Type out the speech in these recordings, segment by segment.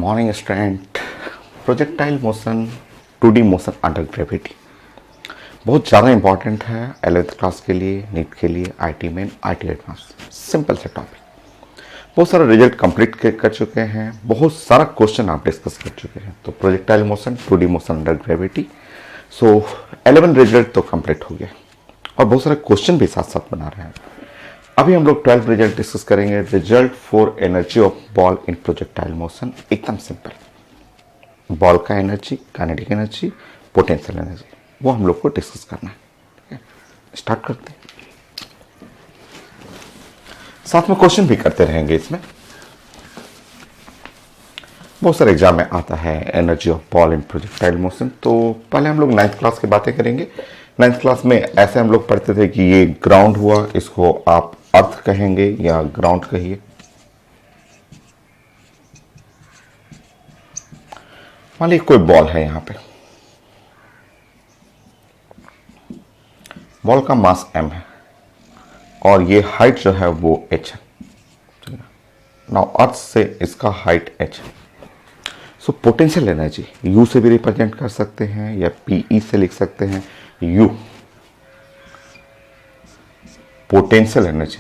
Morning student. Projectile motion 2D motion under gravity बहुत ज़्यादा important है 11th क्लास के लिए, नीट के लिए, IT main, IT advance. Simple से टॉपिक, बहुत सारा रिजल्ट कंप्लीट कर चुके हैं, बहुत सारा क्वेश्चन आप डिस्कस कर चुके हैं। तो projectile motion 2D motion under gravity, so 11 result तो कंप्लीट हो गया और बहुत सारे क्वेश्चन भी साथ साथ बना रहे हैं। अभी हम लोग 12 रिजल्ट डिस्कस करेंगे। Result for energy of ball in projectile motion, एकदम सिंपल। बॉल का energy, kinetic energy, potential energy, वो हम लोग को डिस्कस करना है। ठीक है, स्टार्ट करते हैं। साथ में क्वेश्चन भी करते रहेंगे। इसमें बहुत सारे एग्जाम में आता है energy of ball in projectile motion. तो पहले हम लोग 9th क्लास की बातें करेंगे। 9th क्लास में ऐसे हम लोग पढ़ते थे कि ये ग्राउंड हुआ, इसको आप अर्थ कहेंगे या ग्राउंड कहिए। मान लीजिए कोई बॉल है, यहां पे बॉल का मास m है और ये हाइट जो है वो h है। नाउ अर्थ से इसका हाइट h है। सो पोटेंशियल एनर्जी u से भी रिप्रेजेंट कर सकते हैं या pe से लिख सकते हैं। u पोटेंशियल एनर्जी,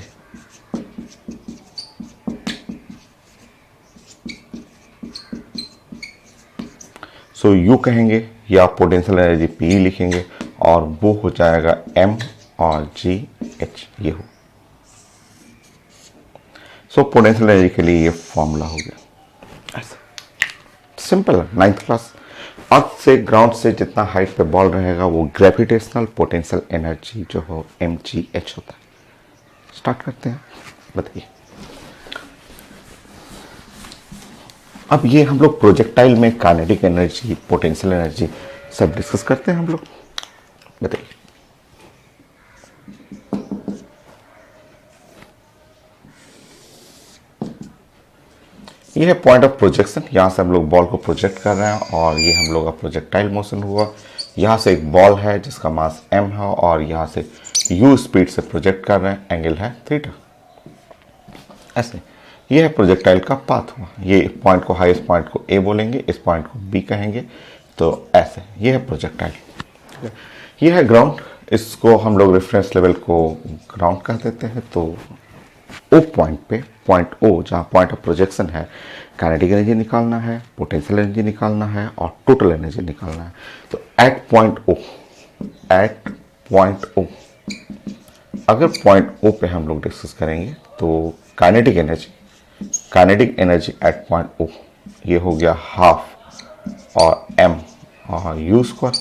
सो u कहेंगे या पोटेंशियल एनर्जी pe लिखेंगे और वो हो जाएगा m और g h, ये हो। सो पोटेंशियल एनर्जी के लिए ये फॉर्मूला हो गया। ऐसा सिंपल है। 9th क्लास, अर्थ से ग्राउंड से जितना हाइट पे बॉल रहेगा वो ग्रेविटेशनल पोटेंशियल एनर्जी जो हो mgh होता है। स्टार्ट करते हैं, बताइए। अब ये हम लोग प्रोजेक्टाइल में काइनेटिक एनर्जी, पोटेंशियल एनर्जी सब डिस्कस करते हैं हम लोग। बताइए। ये है पॉइंट ऑफ प्रोजेक्शन। यहां से हम लोग बॉल को प्रोजेक्ट कर रहे हैं और ये हम लोग का प्रोजेक्टाइल मोशन हुआ। यहां से एक बॉल है जिसका मास m है और यहां से u स्पीड से प्रोजेक्ट कर रहे हैं, एंगल है थीटा। ऐसे ये है प्रोजेक्टाइल का पाथ हुआ। ये पॉइंट को, हाईएस्ट पॉइंट को a बोलेंगे, इस पॉइंट को b कहेंगे। तो ऐसे ये है प्रोजेक्टाइल। ये है ग्राउंड, इसको हम लोग रेफरेंस लेवल को ग्राउंड कह देते हैं। तो ओ पॉइंट पे, पॉइंट ओ जहाँ पॉइंट ऑफ प्रोजेक्शन है, काइनेटिक एनर्जी निकालना है, पोटेंशियल एनर्जी निकालना है और टोटल एनर्जी निकालना है। तो एट पॉइंट ओ, अगर पॉइंट ओ पे हम लोग डिस्कस करेंगे तो kinetic energy at point O ये हो गया हाफ और m और u स्क्वायर,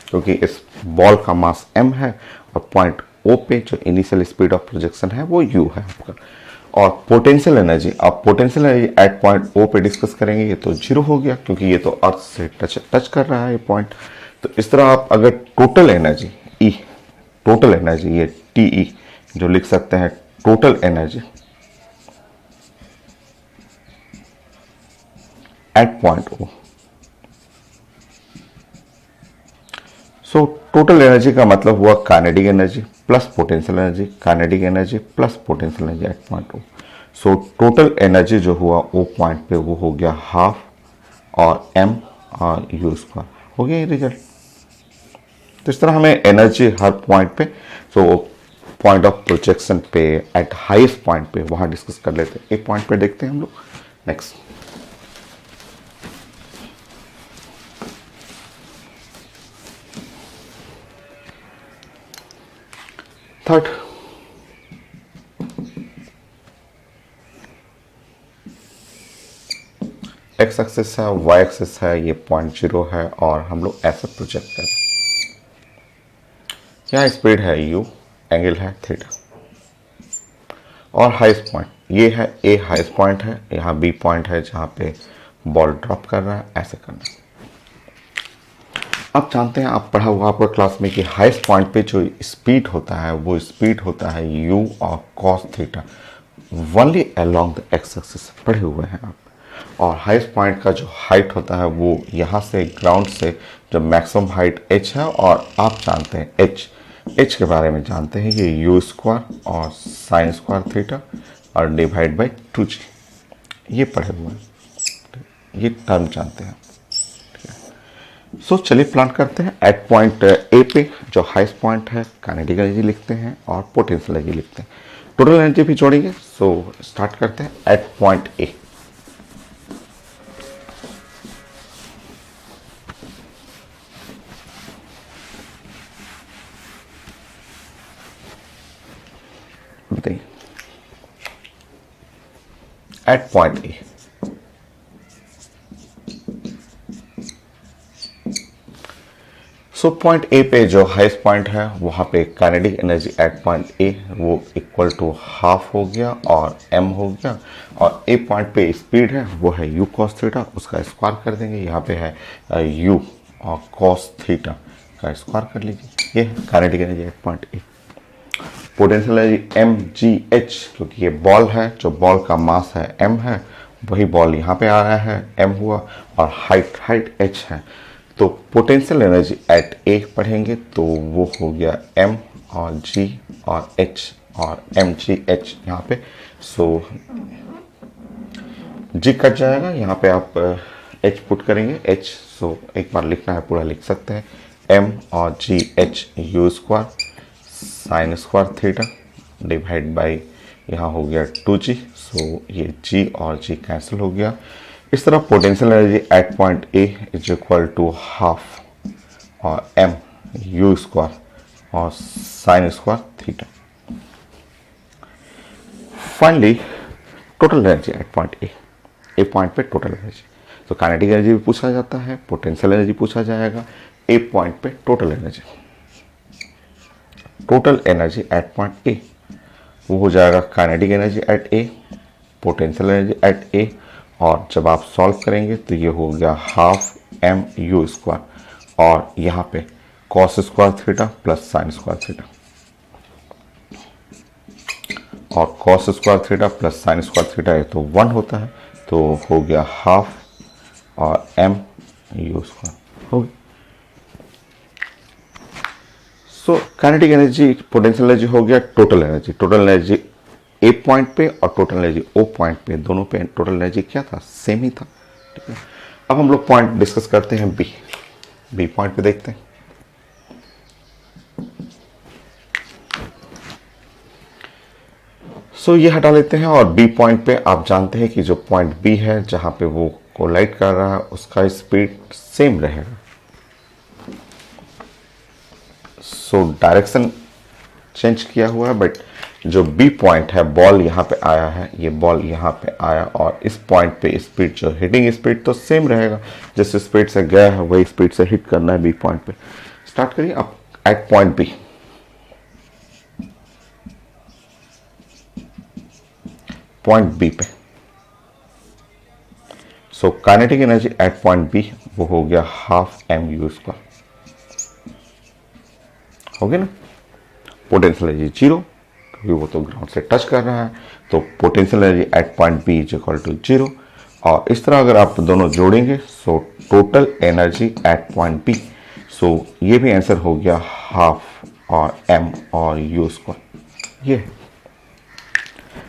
क्योंकि इस बॉल का मास m है और पॉइंट ओ पे जो इनिशियल स्पीड ऑफ प्रोजेक्शन है वो u है आपका। और पोटेंशियल एनर्जी, आप potential energy at point O पे डिस्कस करेंगे, ये तो 0 हो गया क्योंकि ये तो अर्थ से टच कर रहा है ये पॉइंट। तो इस तरह आप अगर टोटल एनर्जी ये TE जो लिख सकते हैं, total energy at point O. So total energy का मतलब हुआ kinetic energy plus potential energy, kinetic energy plus potential energy at point O. So total energy जो हुआ ओ पॉइंट पे वो हो गया हाफ और m और u स्क्वायर, हो गया ये रिजल्ट। तो इस तरह हमें एनर्जी हर पॉइंट पे, सो पॉइंट ऑफ प्रोजेक्शन पे, एट हाईएस्ट पॉइंट पे, वहां डिस्कस कर लेते हैं। एक पॉइंट पे देखते हैं हम लोग। नेक्स्ट, थर्ड, एक्स एक्सिस है, वाई एक्सिस है, ये पॉइंट 0 है और हम लोग ऐसे प्रोजेक्ट कर रहे हैं। यहाँ स्पीड है u, एंगल है थीटा और हाईएस्ट पॉइंट ये है a, हाईएस्ट पॉइंट है, यहाँ b पॉइंट है जहाँ पे बॉल ड्रॉप कर रहा है। ऐसे करना है। आप जानते हैं, आप पढ़ा हुआ आपका क्लास में कि हाईएस्ट पॉइंट पे जो स्पीड होता है वो स्पीड होता है u और cos theta only along the x axis, पढ़े हुए हैं आप। और हाईएस्ट पॉइंट का जो हाइट होता है वो यहाँ से ग्राउंड से जो मैक्सिमम हाइट h है, और आप जानते हैं h के बारे में जानते हैं, ये u स्क्वायर और साइन स्क्वायर थीटा और डिवाइड बाई 2g, ये पढ़े हुए हैं। ये टर्म जानते हैं। सो चलिए प्लान करते हैं। एट पॉइंट ए पे जो हाईएस्ट पॉइंट है काइनेटिक एनर्जी लिखते हैं और पोटेंशियल एनर्जी लिखते हैं, टोटल एनर्जी भी जोड़ेंगे। सो स्टार्ट करते हैं एट पॉइंट ए। बताइए at point A so point A पे जो हाईएस्ट पॉइंट है वहां पे kinetic energy at point A वो इक्वल टू हाफ हो गया और m हो गया, और ए पॉइंट पे स्पीड है वो है u cos थीटा, उसका स्क्वायर कर देंगे। यहाँ पे है u और cos थीटा का स्क्वायर कर लीजिए। ये kinetic energy at point A. Potential energy mgh, क्योंकि ये बॉल है, जो बॉल का मास है m है, वही बॉल यहाँ पे आ रहा है m हुआ, और हाइट h है। तो पोटेंशियल एनर्जी एट ए पढ़ेंगे तो वो हो गया m और g और h और mgh यहाँ पे। सो g कट जाएगा, यहाँ पे आप h पुट करेंगे h। सो एक बार लिखना है पूरा लिख सकते हैं, m और g h u square sine square theta divide by यहाँ हो गया 2g। सो ये g और g कैंसिल हो गया। इस तरह potential energy at point A is equal to half और m u स्क्वायर और sine square theta. Finally total energy at point A point पे टोटल एनर्जी। तो काइनेटिक एनर्जी भी पूछा जाता है, पोटेंशियल एनर्जी पूछा जाएगा, ए पॉइंट पे total energy. Total energy at point A वो हो जाएगा kinetic energy at A, potential energy at A, और जब आप सॉल्व करेंगे तो ये हो गया हाफ m u स्क्वायर, और यहाँ पे cos square theta plus sign square theta, और cos square theta plus sign square theta है तो 1 होता है, तो हो गया हाफ और m u स्क्वायर हो गया। So kinetic energy potential energy हो गया total energy. Total energy A point पे और टोटल एनर्जी ओ पॉइंट पे, दोनों पे टोटल एनर्जी क्या था, सेम ही था। ठीक है, अब हम लोग पॉइंट डिस्कस करते हैं बी पॉइंट पे देखते हैं। सो ये हटा लेते हैं, और बी पॉइंट पे आप जानते हैं कि जो पॉइंट बी है जहां पे वो कोलाइड कर रहा है उसका स्पीड सेम रहेगा। सो डायरेक्शन चेंज किया हुआ है, बट जो बी पॉइंट है बॉल यहाँ पे आया है, ये बॉल यहाँ पे आया, और इस पॉइंट पे स्पीड जो हिटिंग स्पीड तो सेम रहेगा, जिस स्पीड से गया है वही स्पीड से हिट करना है बी पॉइंट पे। स्टार्ट करिए आप at point B. Point B पे so kinetic energy at point B वो हो गया हाफ m u स्क्वायर, हो गया ना। पोटेंशियल एनर्जी 0, क्योंकि वो तो ग्राउंड से टच कर रहा है, तो potential energy at point B is equal to 0। और इस तरह अगर आप दोनों जोड़ेंगे so total energy at point B, so ये भी आंसर हो गया हाफ और m और u स्क्वायर। ये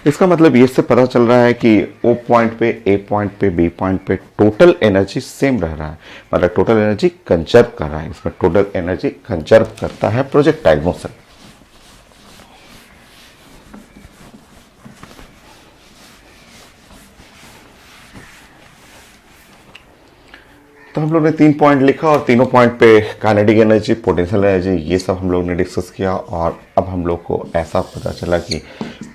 इसका मतलब ये से पता चल रहा है कि ओ पॉइंट पे, ए पॉइंट पे, बी पॉइंट पे टोटल एनर्जी सेम रह रहा है, मतलब टोटल एनर्जी कंजर्व कर रहा है। इसमें टोटल एनर्जी कंजर्व करता है प्रोजेक्टाइल मोशन। तो हम लोग ने 3 पॉइंट लिखा, और तीनों पॉइंट पे काइनेटिक एनर्जी, पोटेंशियल एनर्जी, ये सब हम लोग ने डिस्कस किया। और अब हम लोग को ऐसा पता चला कि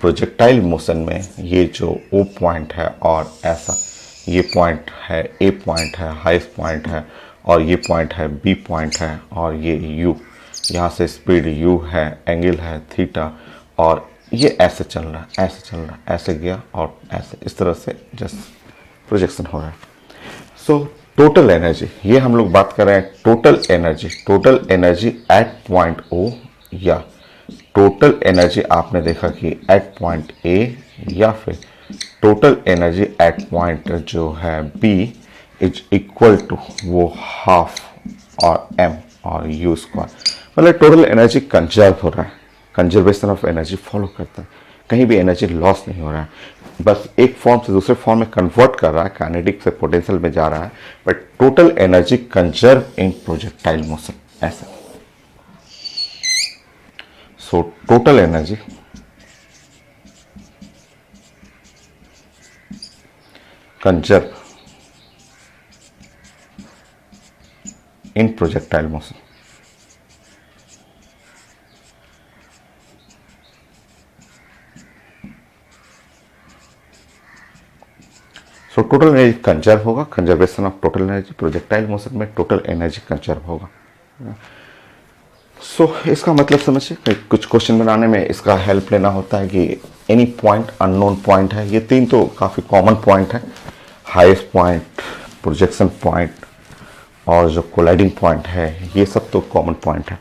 प्रोजेक्टाइल मोशन में ये जो ओ पॉइंट है और ऐसा ये पॉइंट है, ए पॉइंट है, हाईएस्ट पॉइंट है, और ये पॉइंट है, बी पॉइंट है, और ये यू, यहाँ से स्पीड यू है, एंगल है थीटा, और ये ऐसे चल रहा है, ऐसे चल रहा है, ऐसे गया और ऐसे, इस तरह से जस्ट प्रोजेक्शन हो रहा है। सो टोटल एनर्जी, ये हम लोग बात कर रहे हैं total energy at point O, या टोटल एनर्जी आपने देखा कि एट पॉइंट ए, या फिर टोटल एनर्जी एट पॉइंट जो है बी इज इक्वल टू वो हाफ और m और u स्क्वायर। मतलब टोटल एनर्जी कंजर्व हो रहा है, कंजर्वेशन ऑफ एनर्जी फॉलो करता है। कहीं भी एनर्जी लॉस नहीं हो रहा है, बस एक फॉर्म से दूसरे फॉर्म में कन्वर्ट कर रहा है, काइनेटिक से पोटेंशियल में जा रहा है, but total energy conserve in projectile motion, ऐसा। So total energy conserve in projectile motion. So total energy conserve होगा, conservation of total energy, projectile motion में टोटल एनर्जी कंजर्व होगा। सो इसका मतलब समझिए, कुछ क्वेश्चन बनाने में इसका हेल्प लेना होता है कि एनी पॉइंट, अननोन पॉइंट है, ये तीन तो काफ़ी कॉमन पॉइंट है, हाईएस्ट पॉइंट, प्रोजेक्शन पॉइंट और जो कोलाइडिंग पॉइंट है, ये सब तो कॉमन पॉइंट है।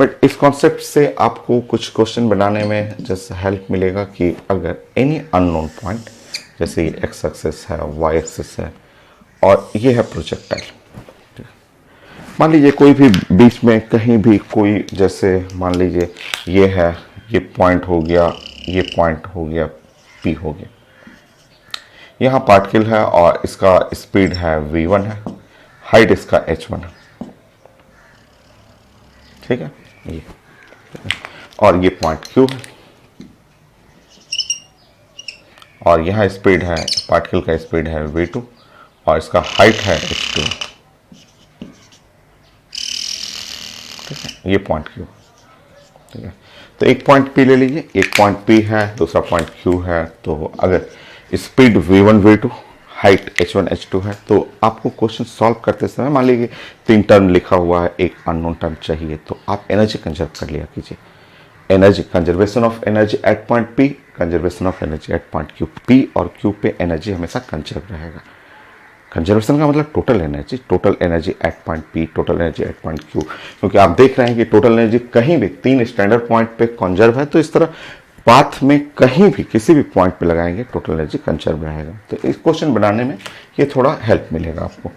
बट इस कॉन्सेप्ट से आपको कुछ क्वेश्चन बनाने में जैसे हेल्प मिलेगा कि अगर एनी अननोन पॉइंट, जैसे ये एक्स एक्सिस है, वाई एक्सिस है और ये है प्रोजेक्टाइल, मान लीजिए कोई भी बीच में कहीं भी कोई, जैसे मान लीजिए ये है, ये पॉइंट हो गया, ये पॉइंट हो गया, पी हो गया, यहाँ पार्टिकल है और इसका स्पीड है v1 है, हाइट इसका h1 है, ठीक है, ये और ये पॉइंट q है और यहाँ स्पीड है, पार्टिकल का स्पीड है v2 और इसका हाइट है h2, ठीक है, ये पॉइंट q, ठीक है। तो एक पॉइंट p ले लीजिए, एक पॉइंट p है, दूसरा पॉइंट q है। तो अगर speed v1 v2, height h1 h2 है, तो आपको क्वेश्चन सॉल्व करते समय मान लीजिए तीन टर्म लिखा हुआ है, एक अननोन टर्म चाहिए, तो आप एनर्जी कंजर्व कर लिया कीजिए। Energy, conservation of energy at point p, conservation of energy at point q, p और q पे एनर्जी हमेशा कंजर्व रहेगा। कंजर्वेशन का मतलब total energy at point p, total energy at point q, क्योंकि आप देख रहे हैं कि टोटल एनर्जी कहीं भी तीन स्टैंडर्ड पॉइंट पे कंजर्व है, तो इस तरह पाथ में कहीं भी किसी भी पॉइंट पे लगाएंगे टोटल एनर्जी कंजर्व रहेगा। तो इस क्वेश्चन बनाने में ये थोड़ा हेल्प मिलेगा आपको।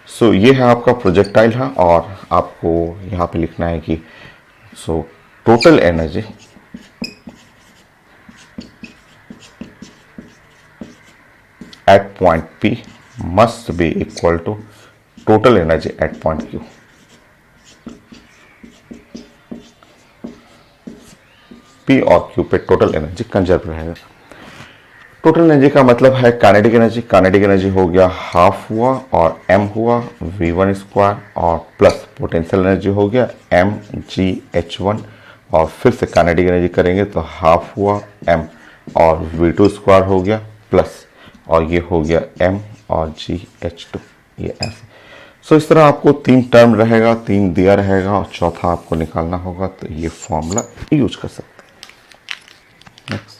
सो ये है आपका प्रोजेक्टाइल है और आपको यहाँ पे लिखना है कि सो total energy at point p must be equal to total energy at point q। p और q पे टोटल एनर्जी कंजर्व रहेगा। टोटल एनर्जी का मतलब है काइनेटिक एनर्जी, काइनेटिक एनर्जी हो गया हाफ हुआ और m हुआ v1 स्क्वायर और प्लस पोटेंशियल एनर्जी हो गया m g h1 और फिर से काइनेटिक एनर्जी करेंगे तो हाफ हुआ m और v2 स्क्वायर हो गया प्लस और ये हो गया m और GH2, ये ऐसे। सो इस तरह आपको तीन टर्म रहेगा, तीन दिया रहेगा और चौथा आपको निकालना होगा, तो ये फॉर्मूला यूज कर सकते हैं। नेक्स्ट,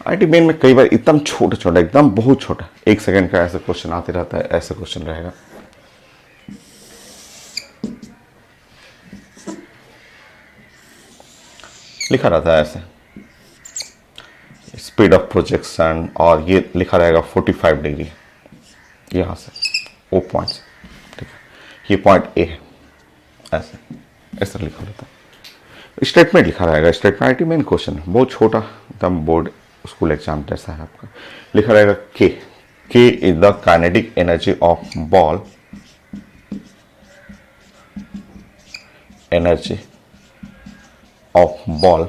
आईटी मेन में कई बार एकदम छोटा छोटा, एकदम बहुत छोटा, 1 सेकंड का ऐसा क्वेश्चन आते रहता है, ऐसा क्वेश्चन रहेगा। लिखा रहता है ऐसे स्पीड ऑफ प्रोजेक्शन और ये लिखा रहेगा 45 डिग्री यहाँ से ओ पॉइंट, ठीक है, ये पॉइंट ए है, ऐसे इस तरह लिखा रहता है। स्टेटमेंट लिखा रहेगा, स्टेटमेंट आईटी मेन क्वेश्चन है, बहुत छोटा, एकदम बोर्ड स्कूल एग्जाम जैसा है आपका। लिखा रहेगा K is the kinetic energy of ball, energy of ball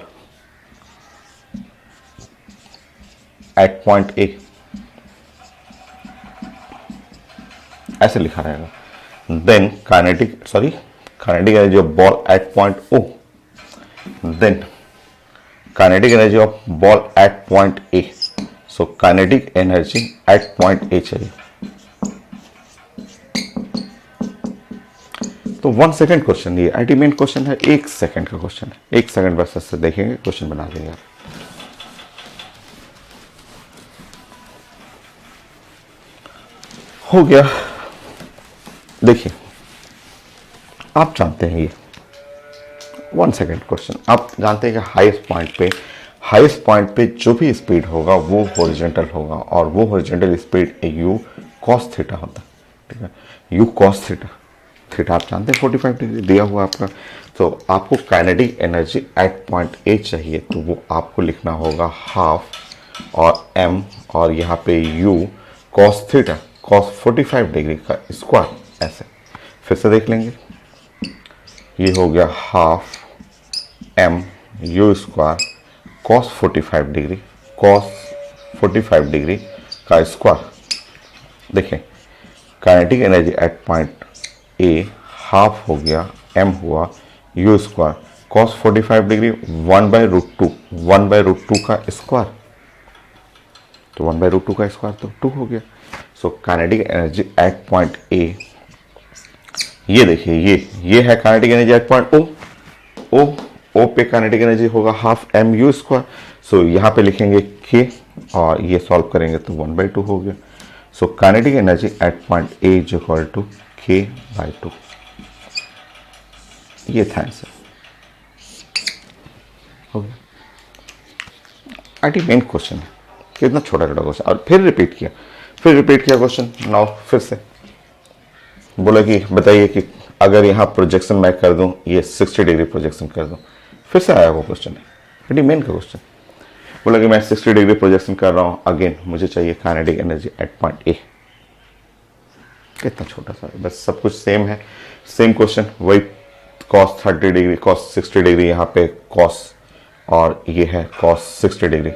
at point A, ऐसे लिखा रहेगा। Then kinetic energy of ball at point O, then kinetic energy of ball at point A, so kinetic energy at point A चाहिए। तो 1 second question, ये IT main question है, 1 second का question है, 1 second बस ऐसे देखेंगे, क्वेश्चन बना देंगे आप। हो गया। देखिए आप जानते हैं ये 1 सेकेंड क्वेश्चन, आप जानते हैं कि हाईएस्ट पॉइंट पे जो भी स्पीड होगा वो हॉरिजॉन्टल होगा, और वो horizontal speed you cos theta होता है, ठीक है। यू कॉस थीटा, थीटा आप जानते हैं 45 डिग्री दिया हुआ आपका। तो आपको काइनेटिक एनर्जी एट पॉइंट ए चाहिए, तो वो आपको लिखना होगा हाफ और एम और यहाँ पे U cos theta, cos 45 degree का स्क्वायर। ऐसे फिर से देख लेंगे, ये हो गया half M U square cos 45 degree, cos 45 degree का स्क्वायर। देखें kinetic energy at point A half हो गया, एम हुआ यू स्क्वायर कॉस 45 डिग्री 1/√2, 1/√2 का स्क्वायर, तो 1/√2 का स्क्वायर तो 2 हो गया। So kinetic energy at point A, ये देखिए ये है kinetic energy at point O पे काइनेटिक एनर्जी होगा half M U square. So यहाँ पे लिखेंगे के और ये सॉल्व करेंगे तो 1/2 हो गया। So kinetic energy at point A is equal to k/2। ये था आंसर, हो गया। मेन क्वेश्चन है, कितना छोटा क्वेश्चन, और फिर रिपीट किया क्वेश्चन। नाउ फिर से बोला कि बताइए कि अगर यहाँ प्रोजेक्शन मैं कर दूं, ये 60 डिग्री प्रोजेक्शन कर दूं, फिर से आया वो क्वेश्चन है, मेन का क्वेश्चन। बोला कि मैं 60 डिग्री प्रोजेक्शन कर रहा हूँ, अगेन मुझे चाहिए काइनेटिक एनर्जी एट पॉइंट ए। कितना छोटा सा, बस सब कुछ सेम है, सेम क्वेश्चन, वही कॉस 30 डिग्री कॉस 60 डिग्री, यहाँ पे कॉस और ये है cos 60 degree,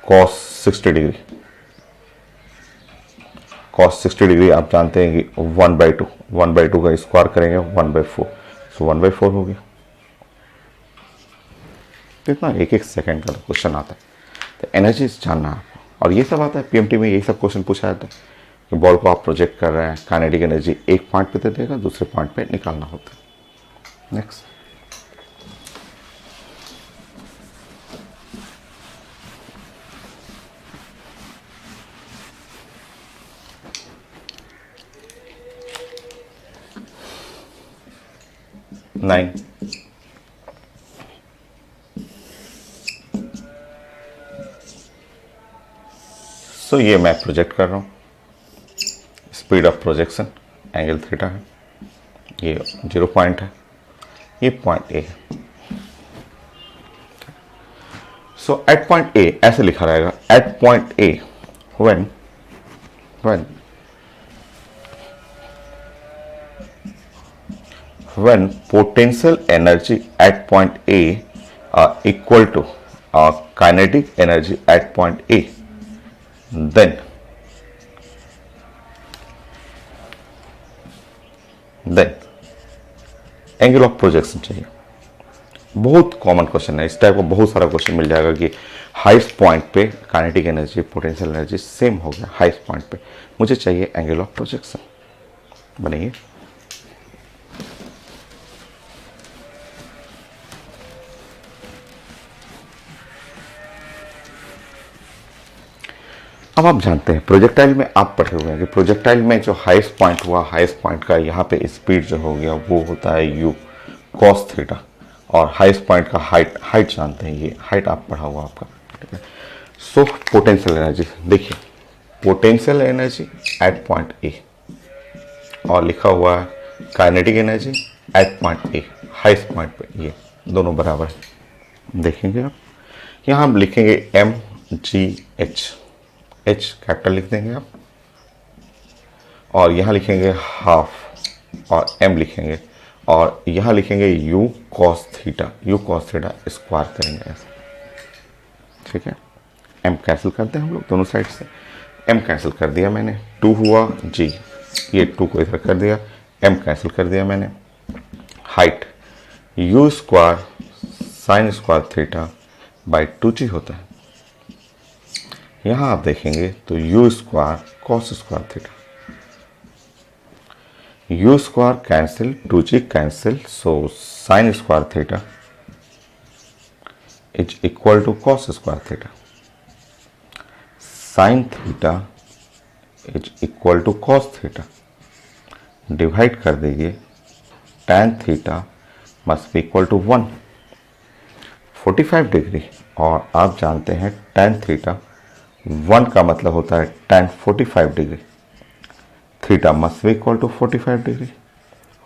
cos 60 degree, cos 60 degree आप जानते हैं कि 1/2 का स्क्वायर करेंगे 1/4, सो 1/4 हो गया। कितना एक सेकंड का क्वेश्चन आता है, तो एनर्जी जानना है आपको। और ये सब आता है पीएमटी में, यही सब क्वेश्चन पूछा जाता है कि बॉल को आप प्रोजेक्ट कर रहे हैं, काइनेटिक एनर्जी एक पॉइंट पे दे देगा, दूसरे पॉइंट पे निकालना होता है। Next, nine. सो ये मैं प्रोजेक्ट कर रहा हूँ, speed of projection angle theta है, ये 0 पॉइंट है, ये पॉइंट ए है। सो एट पॉइंट ए ऐसे लिखा रहेगा, at point A when potential energy at point A equal to kinetic energy at point A, then angle of projection चाहिए। बहुत कॉमन क्वेश्चन है, इस टाइप का बहुत सारा क्वेश्चन मिल जाएगा कि हाईएस्ट पॉइंट पे kinetic energy potential energy same हो गया, हाईएस्ट पॉइंट पे मुझे चाहिए एंगल ऑफ प्रोजेक्शन। बनेंगे अब आप जानते हैं प्रोजेक्टाइल में आप पढ़े हुए हैं कि प्रोजेक्टाइल में जो हाईएस्ट पॉइंट हुआ, हाईएस्ट पॉइंट का यहाँ पे स्पीड जो हो गया वो होता है यू कॉस थीटा, और हाईएस्ट पॉइंट का हाइट जानते हैं, ये हाइट आप पढ़ा हुआ आपका, ठीक है। सो पोटेंशियल एनर्जी देखिए, पोटेंशियल एनर्जी एट पॉइंट ए और लिखा हुआ है kinetic energy at point A, highest point पे, ये दोनों बराबर है। देखेंगे आप, यहाँ हम लिखेंगे MGH, H कैपिटल लिख देंगे आप, और यहाँ लिखेंगे हाफ और M लिखेंगे, और यहाँ लिखेंगे U cos theta, U cos theta square करेंगे ऐसे, ठीक है। M कैंसिल करते हैं हम लोग दोनों साइड से, M कैंसिल कर दिया मैंने, 2 हुआ G, ये 2 को इधर कर दिया, M कैंसिल कर दिया मैंने, height U square sine square theta by 2G होता है। यहाँ आप देखेंगे तो U square cos square theta, U square cancel, 2G cancel, so sine square theta is equal to cos square theta, sine theta is equal to cos theta, divide कर दीजिए tan theta must be equal to 1, 45 degree. और आप जानते हैं tan theta 1 का मतलब होता है tan 45 degree, theta must be equal to 45 degree.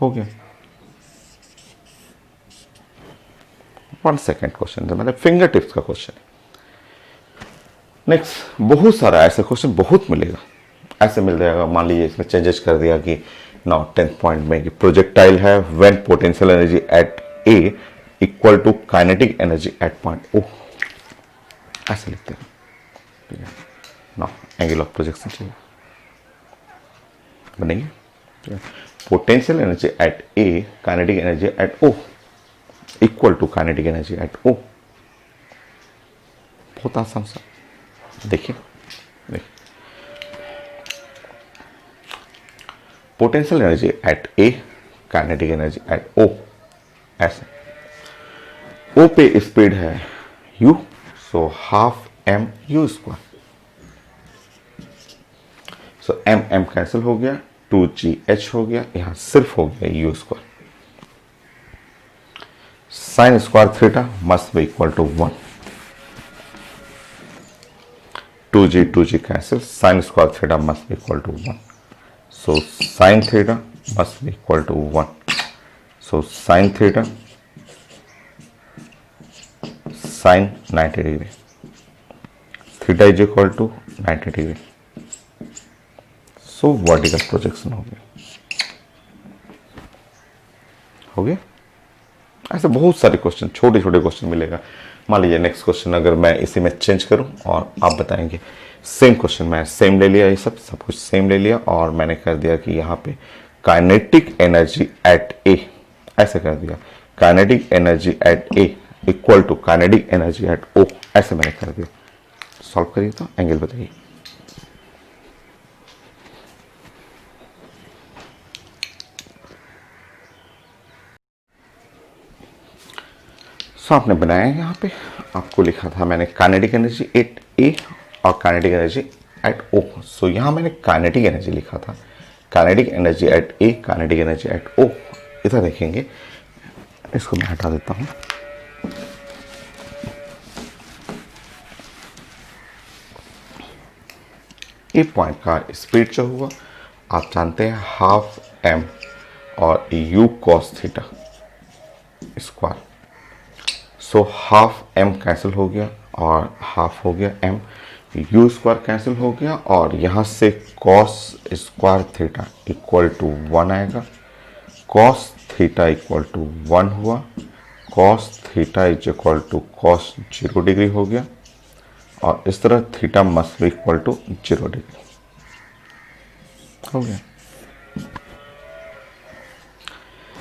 हो गया। 1 सेकेंड क्वेश्चन, मतलब फिंगर टिप्स का क्वेश्चन है। नेक्स्ट, बहुत सारा ऐसा क्वेश्चन बहुत मिलेगा, ऐसे मिल जाएगा। मान लीजिए इसमें चेंजेस कर दिया कि नाउ 10th पॉइंट में कि प्रोजेक्टाइल है when potential energy at A equal to kinetic energy at point O, ऐसे लिखते हैं। नाउ एंगल ऑफ प्रोजेक्शन चाहिए, बनेंगे potential energy at A kinetic energy at O equal to kinetic energy at O. बहुत आसान सा, देखिए potential energy at A kinetic energy at O, ऐसे ओ पे स्पीड है u, so half m u square, so m m cancel हो गया, 2gh हो गया, यहां सिर्फ हो गया u square. Sine square theta must be equal to 1, 2g cancel, sine square theta must be equal to 1, so sin theta must be equal to 1, so sin theta sin 90 degree, theta is equal to 90 degree, so vertical projection हो गया। ऐसे बहुत सारे question, छोटे छोटे question मिलेगा। मान लीजिए नेक्स्ट क्वेश्चन अगर मैं इसी में चेंज करूं और आप बताएंगे, सेम क्वेश्चन मैं सेम ले लिया, ये सब कुछ सेम ले लिया और मैंने कर दिया कि यहाँ पे काइनेटिक एनर्जी एट ए, ऐसे कर दिया kinetic energy at A equal to kinetic energy at O, ऐसे मैंने कर दिया। सॉल्व करिए तो एंगल बताइए। आपने बनाया यहाँ पे, आपको लिखा था मैंने काइनेटिक एनर्जी एट ए और kinetic energy at O, so यहाँ मैंने काइनेटिक एनर्जी लिखा था, kinetic energy at A kinetic energy at O. इधर देखेंगे, इसको मैं हटा देता हूँ। ए पॉइंट का स्पीड जो हुआ आप जानते हैं हाफ m और u cos थीटा स्क्वायर, सो हाफ m कैंसिल हो गया और हाफ हो गया m, u स्क्वायर कैंसिल हो गया और यहाँ से cos square theta equal to 1 आएगा, cos थीटा इक्वल टू 1 हुआ, cos theta is equal to cos 0 degree हो गया और इस तरह theta must be equal to 0 degree हो गया।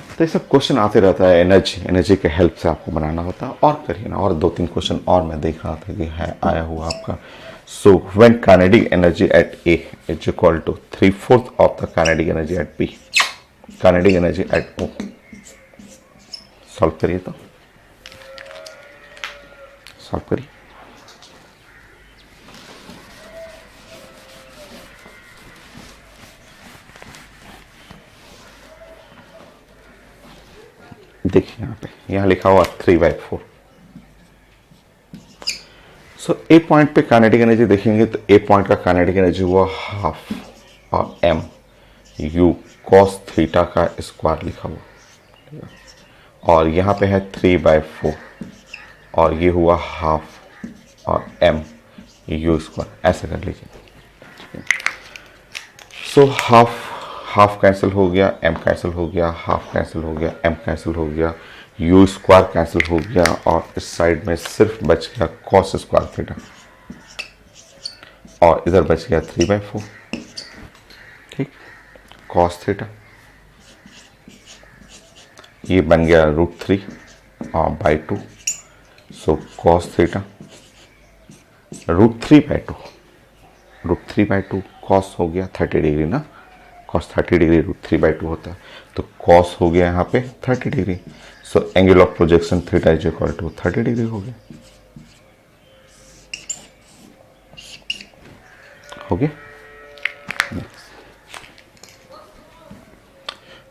तो ये सब क्वेश्चन आते रहता है, एनर्जी के हेल्प से आपको बनाना होता है। और करिए ना, और 2-3 क्वेश्चन और मैं देख रहा था कि है आया हुआ आपका। So when kinetic energy at A is equal to 3/4 of the kinetic energy at B, kinetic energy at O, solve करिए तो सॉल्व करिए। देखिए यहाँ पे, यहाँ लिखा हुआ 3/4। सो ए पॉइंट पे काइनेटिक एनर्जी देखेंगे तो ए पॉइंट का काइनेटिक एनर्जी हुआ हाफ और m u cos थीटा का स्क्वायर लिखा हुआ और यहाँ पे है 3/4 और ये हुआ हाफ और m u स्क्वायर, ऐसे कर लीजिए। सो हाफ कैंसिल हो गया, m कैंसिल हो गया, हाफ कैंसिल हो गया, m कैंसिल हो गया, u स्क्वायर कैंसिल हो गया और इस साइड में सिर्फ बच गया cos स्क्वायर थीटा और इधर बच गया 3/4, ठीक, cos थीटा ये बन गया √3 और /2, सो cos थीटा √3/2 cos हो गया 30 डिग्री ना, cos 30 डिग्री √3/2 होता है, तो cos हो गया यहाँ पे 30 degree, so angle of projection theta is equal to 30 degree हो गया।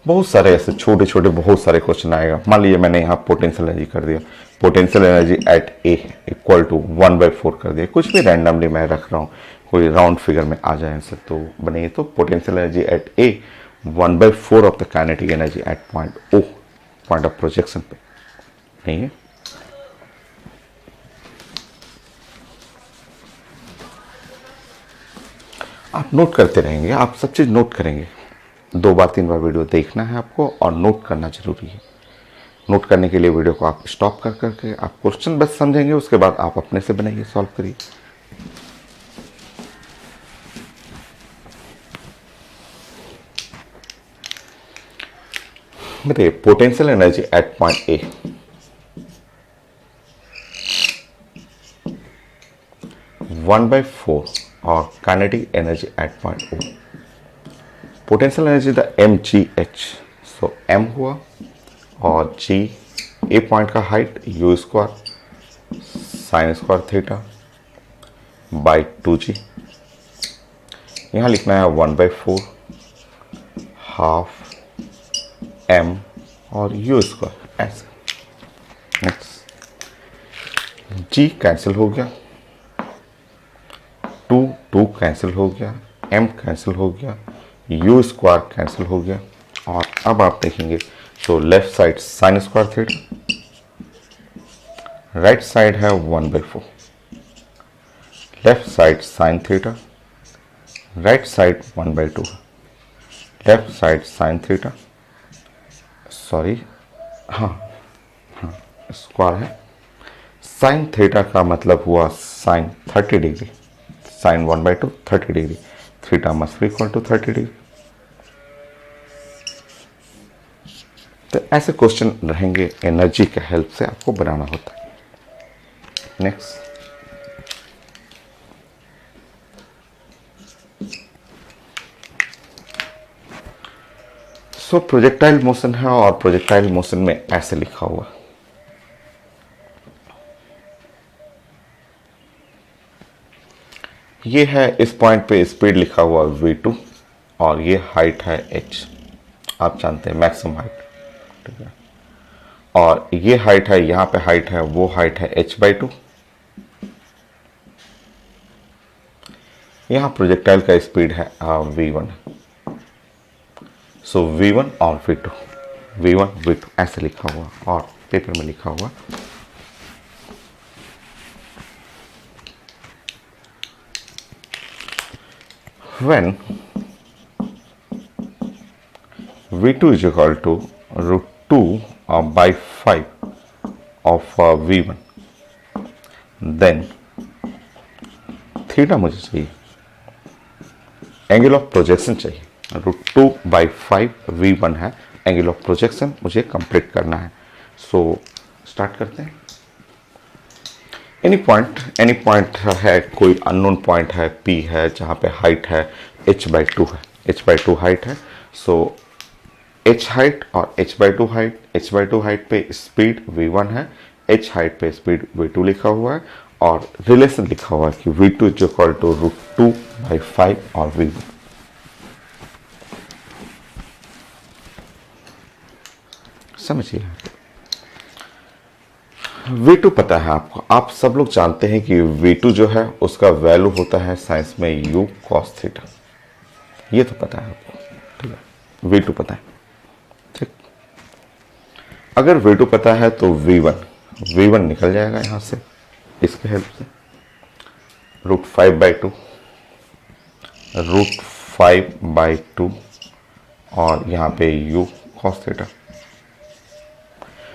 बहुत सारे ऐसे छोटे छोटे बहुत सारे क्वेश्चन आएगा। मान लीजिए मैंने यहाँ पोटेंशियल एनर्जी कर दिया, potential energy at A equal to 1/4 कर दिया, कुछ भी रैंडमली मैं रख रहा हूँ, कोई राउंड फिगर में आ जाए आंसर तो बनेगी। तो potential energy at A 1/4 of the kinetic energy at point O, point of projection पे नहीं है। आप नोट करते रहेंगे, आप सब चीज़ नोट करेंगे। 2 बार 3 बार वीडियो देखना है आपको और नोट करना जरूरी है। नोट करने के लिए वीडियो को आप स्टॉप कर करके आप क्वेश्चन बस समझेंगे, उसके बाद आप अपने से बनाइए, सॉल्व करिए। बताइए potential energy at point A, one by four और kinetic energy at point O. Potential energy the M G H, so M हुआ और जी ए पॉइंट का height U square sine square theta by 2g। यहाँ लिखना है 1/4 half M और U square ऐसे। Next G cancel हो गया, 2 कैंसिल हो गया, m कैंसिल हो गया, यू स्क्वायर कैंसिल हो गया। और अब आप देखेंगे तो left side sine square theta, right side है 1/4, left side sine theta, right side 1/2, left side sine theta, sorry हाँ स्क्वायर है। साइन थीटा का मतलब हुआ sine 30 degree, sine 1/2 30 degree, theta must be equal to 30 degree. तो ऐसे question रहेंगे, energy के हेल्प से आपको बनाना होता है। नेक्स्ट सो प्रोजेक्टाइल मोशन है और प्रोजेक्टाइल मोशन में ऐसे लिखा हुआ, ये है इस पॉइंट पे स्पीड लिखा हुआ v2 और ये हाइट है h, आप जानते हैं मैक्सिमम हाइट, ठीक है। और ये हाइट है, यहाँ पे हाइट है, वो हाइट है h/2। यहाँ प्रोजेक्टाइल का स्पीड है v1, सो v1 और v2, v1 v2 ऐसे लिखा हुआ और पेपर में लिखा हुआ। When v2 is equal to √2 by 5 of v1, then theta मुझे चाहिए, एंगल ऑफ प्रोजेक्शन चाहिए। √2 by 5 v1 है, एंगल ऑफ प्रोजेक्शन मुझे कंप्लीट करना है। सो स्टार्ट करते हैं। एनी पॉइंट है, कोई अननोन पॉइंट है P है जहाँ पे हाइट है h/2 है, h/2 हाइट है। सो h हाइट और h/2 हाइट, h/2 हाइट पे स्पीड v1 है, h हाइट पे स्पीड v2 लिखा हुआ है और रिलेशन लिखा हुआ है कि v2 is equal to √2 by 5 और v1। समझिए v2 पता है आपको, आप सब लोग जानते हैं कि v2 जो है उसका वैल्यू होता है साइंस में u cos थीटा, ये तो पता है आपको, ठीक है। v2 पता है, ठीक। अगर v2 पता है तो v1 निकल जाएगा यहां से इसके हेल्प से, √5/2, √5/2 और यहाँ पे u cos थीटा।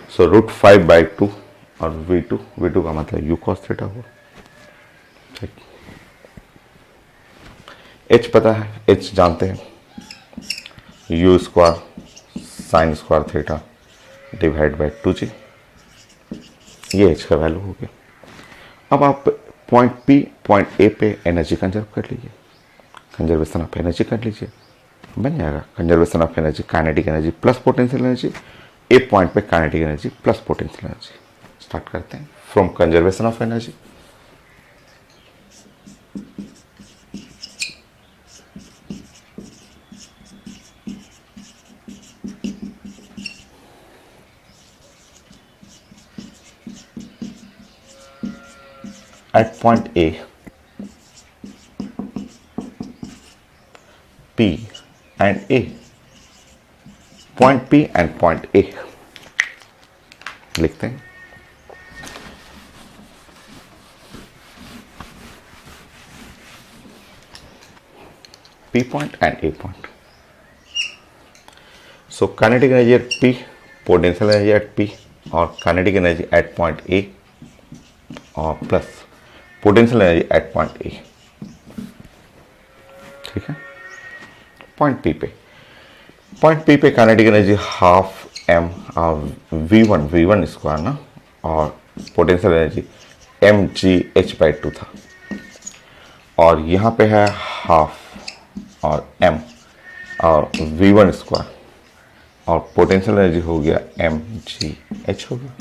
सो √5/2 और v2 का मतलब u cos थीटा हुआ, ठीक। h पता है, h जानते हैं, u square sine square theta divide by 2g, ये h का वैल्यू हो गया। अब आप पॉइंट P पॉइंट A पे एनर्जी कंजर्व कर लीजिए, कंजर्वेशन ऑफ एनर्जी कर लीजिए, बन जाएगा conservation of energy, kinetic energy plus potential energy, A point पे kinetic energy plus potential energy. Start करते हैं from conservation of energy. at point A, P and A, point P and point A लिखते हैं। P point and A point. So kinetic energy at P, potential energy at P और kinetic energy at point A और plus potential energy at point A. ठीक है, point P पे kinetic energy half m V1 square ना, और potential energy mgh/2 था, और यहाँ पे है हाफ और m और V1 स्क्वायर और पोटेंशियल एनर्जी हो गया mgh हो गया।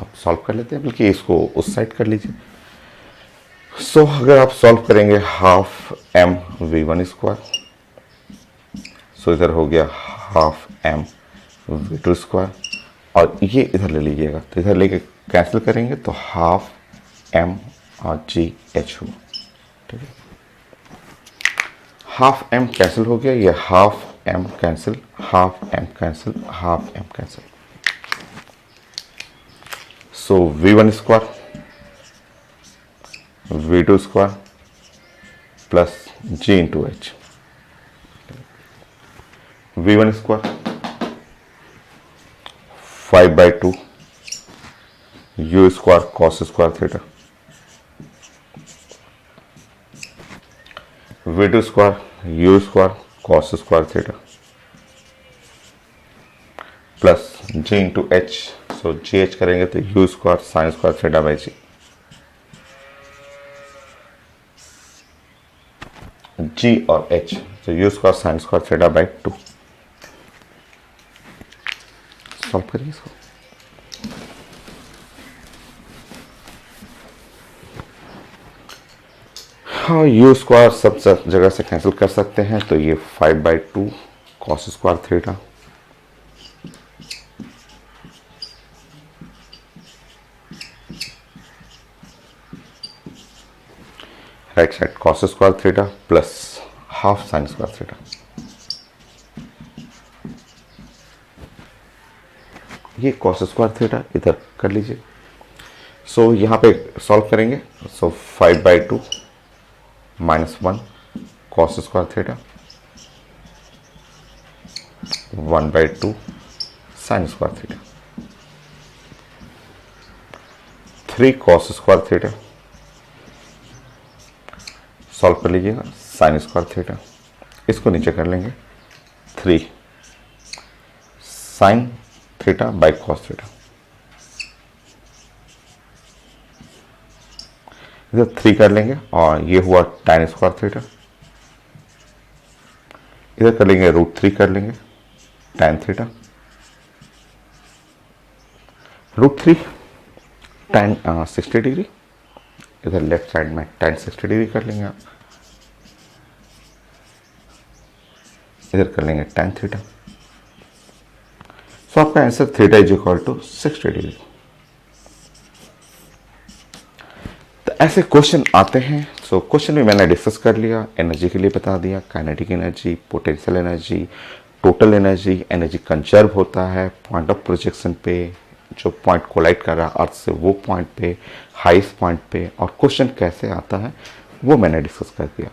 अब सॉल्व कर लेते हैं, बल्कि इसको उस साइड कर लीजिए। सो अगर आप सॉल्व करेंगे हाफ m V1 स्क्वायर, सो इधर हो गया हाफ m V2 स्क्वायर, और ये इधर ले लीजिएगा, तो इधर लेके कैंसिल करेंगे तो हाफ m और gh होगा। ठीक है, हाफ m कैंसिल हो गया, ये half m cancel, half m cancel, half m cancel. So V1 square V2 square plus g into H. V1 square 5/2 u square cos square theta, V2 square u square cos square theta plus g into H. So G H करेंगे तो u square sine square theta by G, g और h, तो u square sine square theta by 2। Solve करिए इसको। हाँ, u square सब जगह से कैंसिल कर सकते हैं, तो ये 5/2 cos square theta right side cos square theta plus half sine square theta. ये कॉस स्क्वायर थीटा इधर कर लीजिए। सो यहाँ पे सॉल्व करेंगे, सो 5/2 -1 cos square theta 1/2 sign square theta, 3 cos square theta, solve कर लीजिएगा, साइन स्क्वायर थीटा, इसको नीचे कर लेंगे 3 sign theta by cos theta, इधर 3 कर लेंगे और ये हुआ tan स्क्वायर थीटा, इधर कर लेंगे √3 कर लेंगे tan थीटा, √3 tan 60 डिग्री, इधर लेफ्ट साइड में tan 60 डिग्री कर लेंगे आप, इधर कर लेंगे tan थीटा। सो आपका answer theta is equal to 60 degree. तो ऐसे क्वेश्चन आते हैं। सो क्वेश्चन भी मैंने डिस्कस कर लिया, एनर्जी के लिए बता दिया, kinetic energy, potential energy, total energy, energy conserve होता है पॉइंट ऑफ प्रोजेक्शन पे, जो पॉइंट कोलाइड कर रहा है अर्थ से वो पॉइंट पे, हाईएस्ट पॉइंट पे, और क्वेश्चन कैसे आता है वो मैंने डिस्कस कर दिया।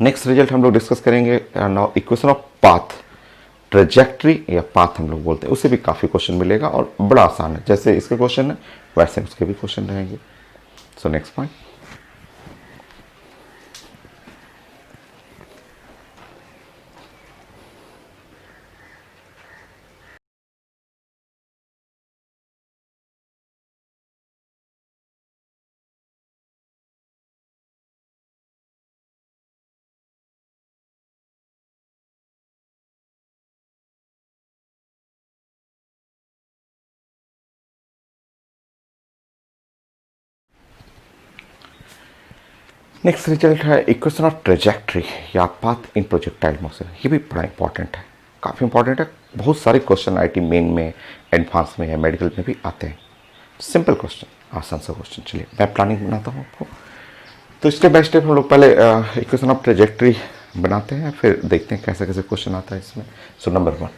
नेक्स्ट रिजल्ट हम लोग डिस्कस करेंगे now equation of path, trajectory या पाथ हम लोग बोलते हैं, उससे भी काफ़ी क्वेश्चन मिलेगा और बड़ा आसान है, जैसे इसके क्वेश्चन है वैसे उसके भी क्वेश्चन रहेंगे। So next point, next result है इक्वेशन ऑफ ट्रेजेक्ट्री या पाथ इन प्रोजेक्टाइल मोशन। ये भी बड़ा इंपॉर्टेंट है, काफ़ी इंपॉर्टेंट है, बहुत सारे क्वेश्चन आईटी मेन में, एडवांस में या मेडिकल में भी आते हैं। सिंपल क्वेश्चन, आसान सा क्वेश्चन। चलिए मैं प्लानिंग बनाता हूँ आपको। तो स्टेप बाय स्टेप हम लोग पहले इक्वेशन ऑफ ट्रेजेक्ट्री बनाते हैं, फिर देखते हैं कैसे कैसे क्वेश्चन आता है इसमें। सो नंबर 1,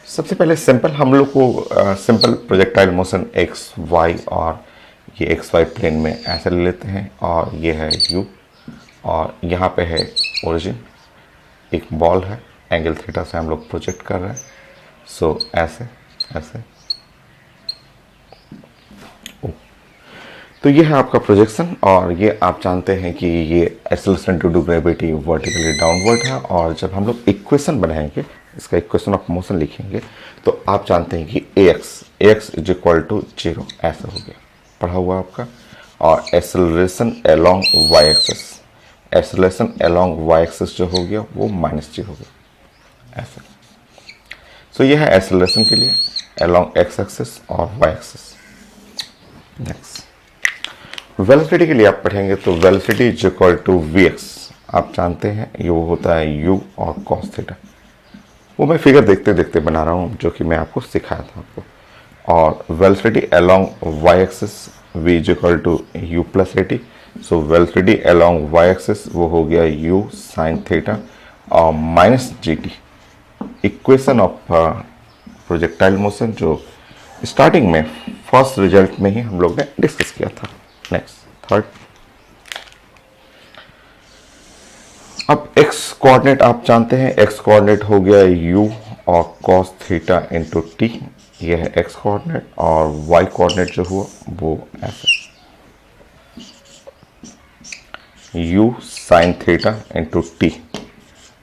सबसे पहले सिंपल हम लोग को simple projectile motion x y, और ये एक्स वाई प्लेन में ऐसे ले लेते हैं, और ये है यू, और यहाँ पे है ओरिजिन, एक बॉल है, एंगल थीटा से हम लोग प्रोजेक्ट कर रहे हैं। सो ऐसे ऐसे, तो ये है आपका प्रोजेक्शन। और ये आप जानते हैं कि ये acceleration due to gravity vertically downward है। और जब हम लोग इक्वेशन बनाएंगे, इसका इक्वेशन ऑफ मोशन लिखेंगे, तो आप जानते हैं कि एक्स इज इक्वल टू 0 ऐसा हो गया, पढ़ा हुआ आपका। और acceleration along y axis, acceleration along y axis जो हो गया वो -g हो गया ऐसा। सो ये है एक्सेलरेशन के लिए अलोंग एक्स एक्सिस और वाई एक्सिस। नेक्स्ट वेलोसिटी के लिए आप पढ़ेंगे तो velocity is equal to v x, आप जानते हैं ये वो होता है यू और कॉस थीटा। वो मैं फिगर देखते देखते बना रहा हूँ जो कि मैं आपको सिखाया था आपको। और velocity along y axis v is equal to u plus a t. So velocity along y axis वो हो गया यू साइन थीटा और minus g t. Equation of projectile motion जो स्टार्टिंग में फर्स्ट रिजल्ट में ही हम लोग ने डिस्कस किया था। नेक्स्ट थर्ड, अब एक्स कोऑर्डिनेट आप जानते हैं, एक्स कोऑर्डिनेट हो गया यू और कॉस थीटा इंटू टी, ये है एक्स कोऑर्डिनेट। और वाई कोऑर्डिनेट जो हुआ वो ऐसा u sine theta into t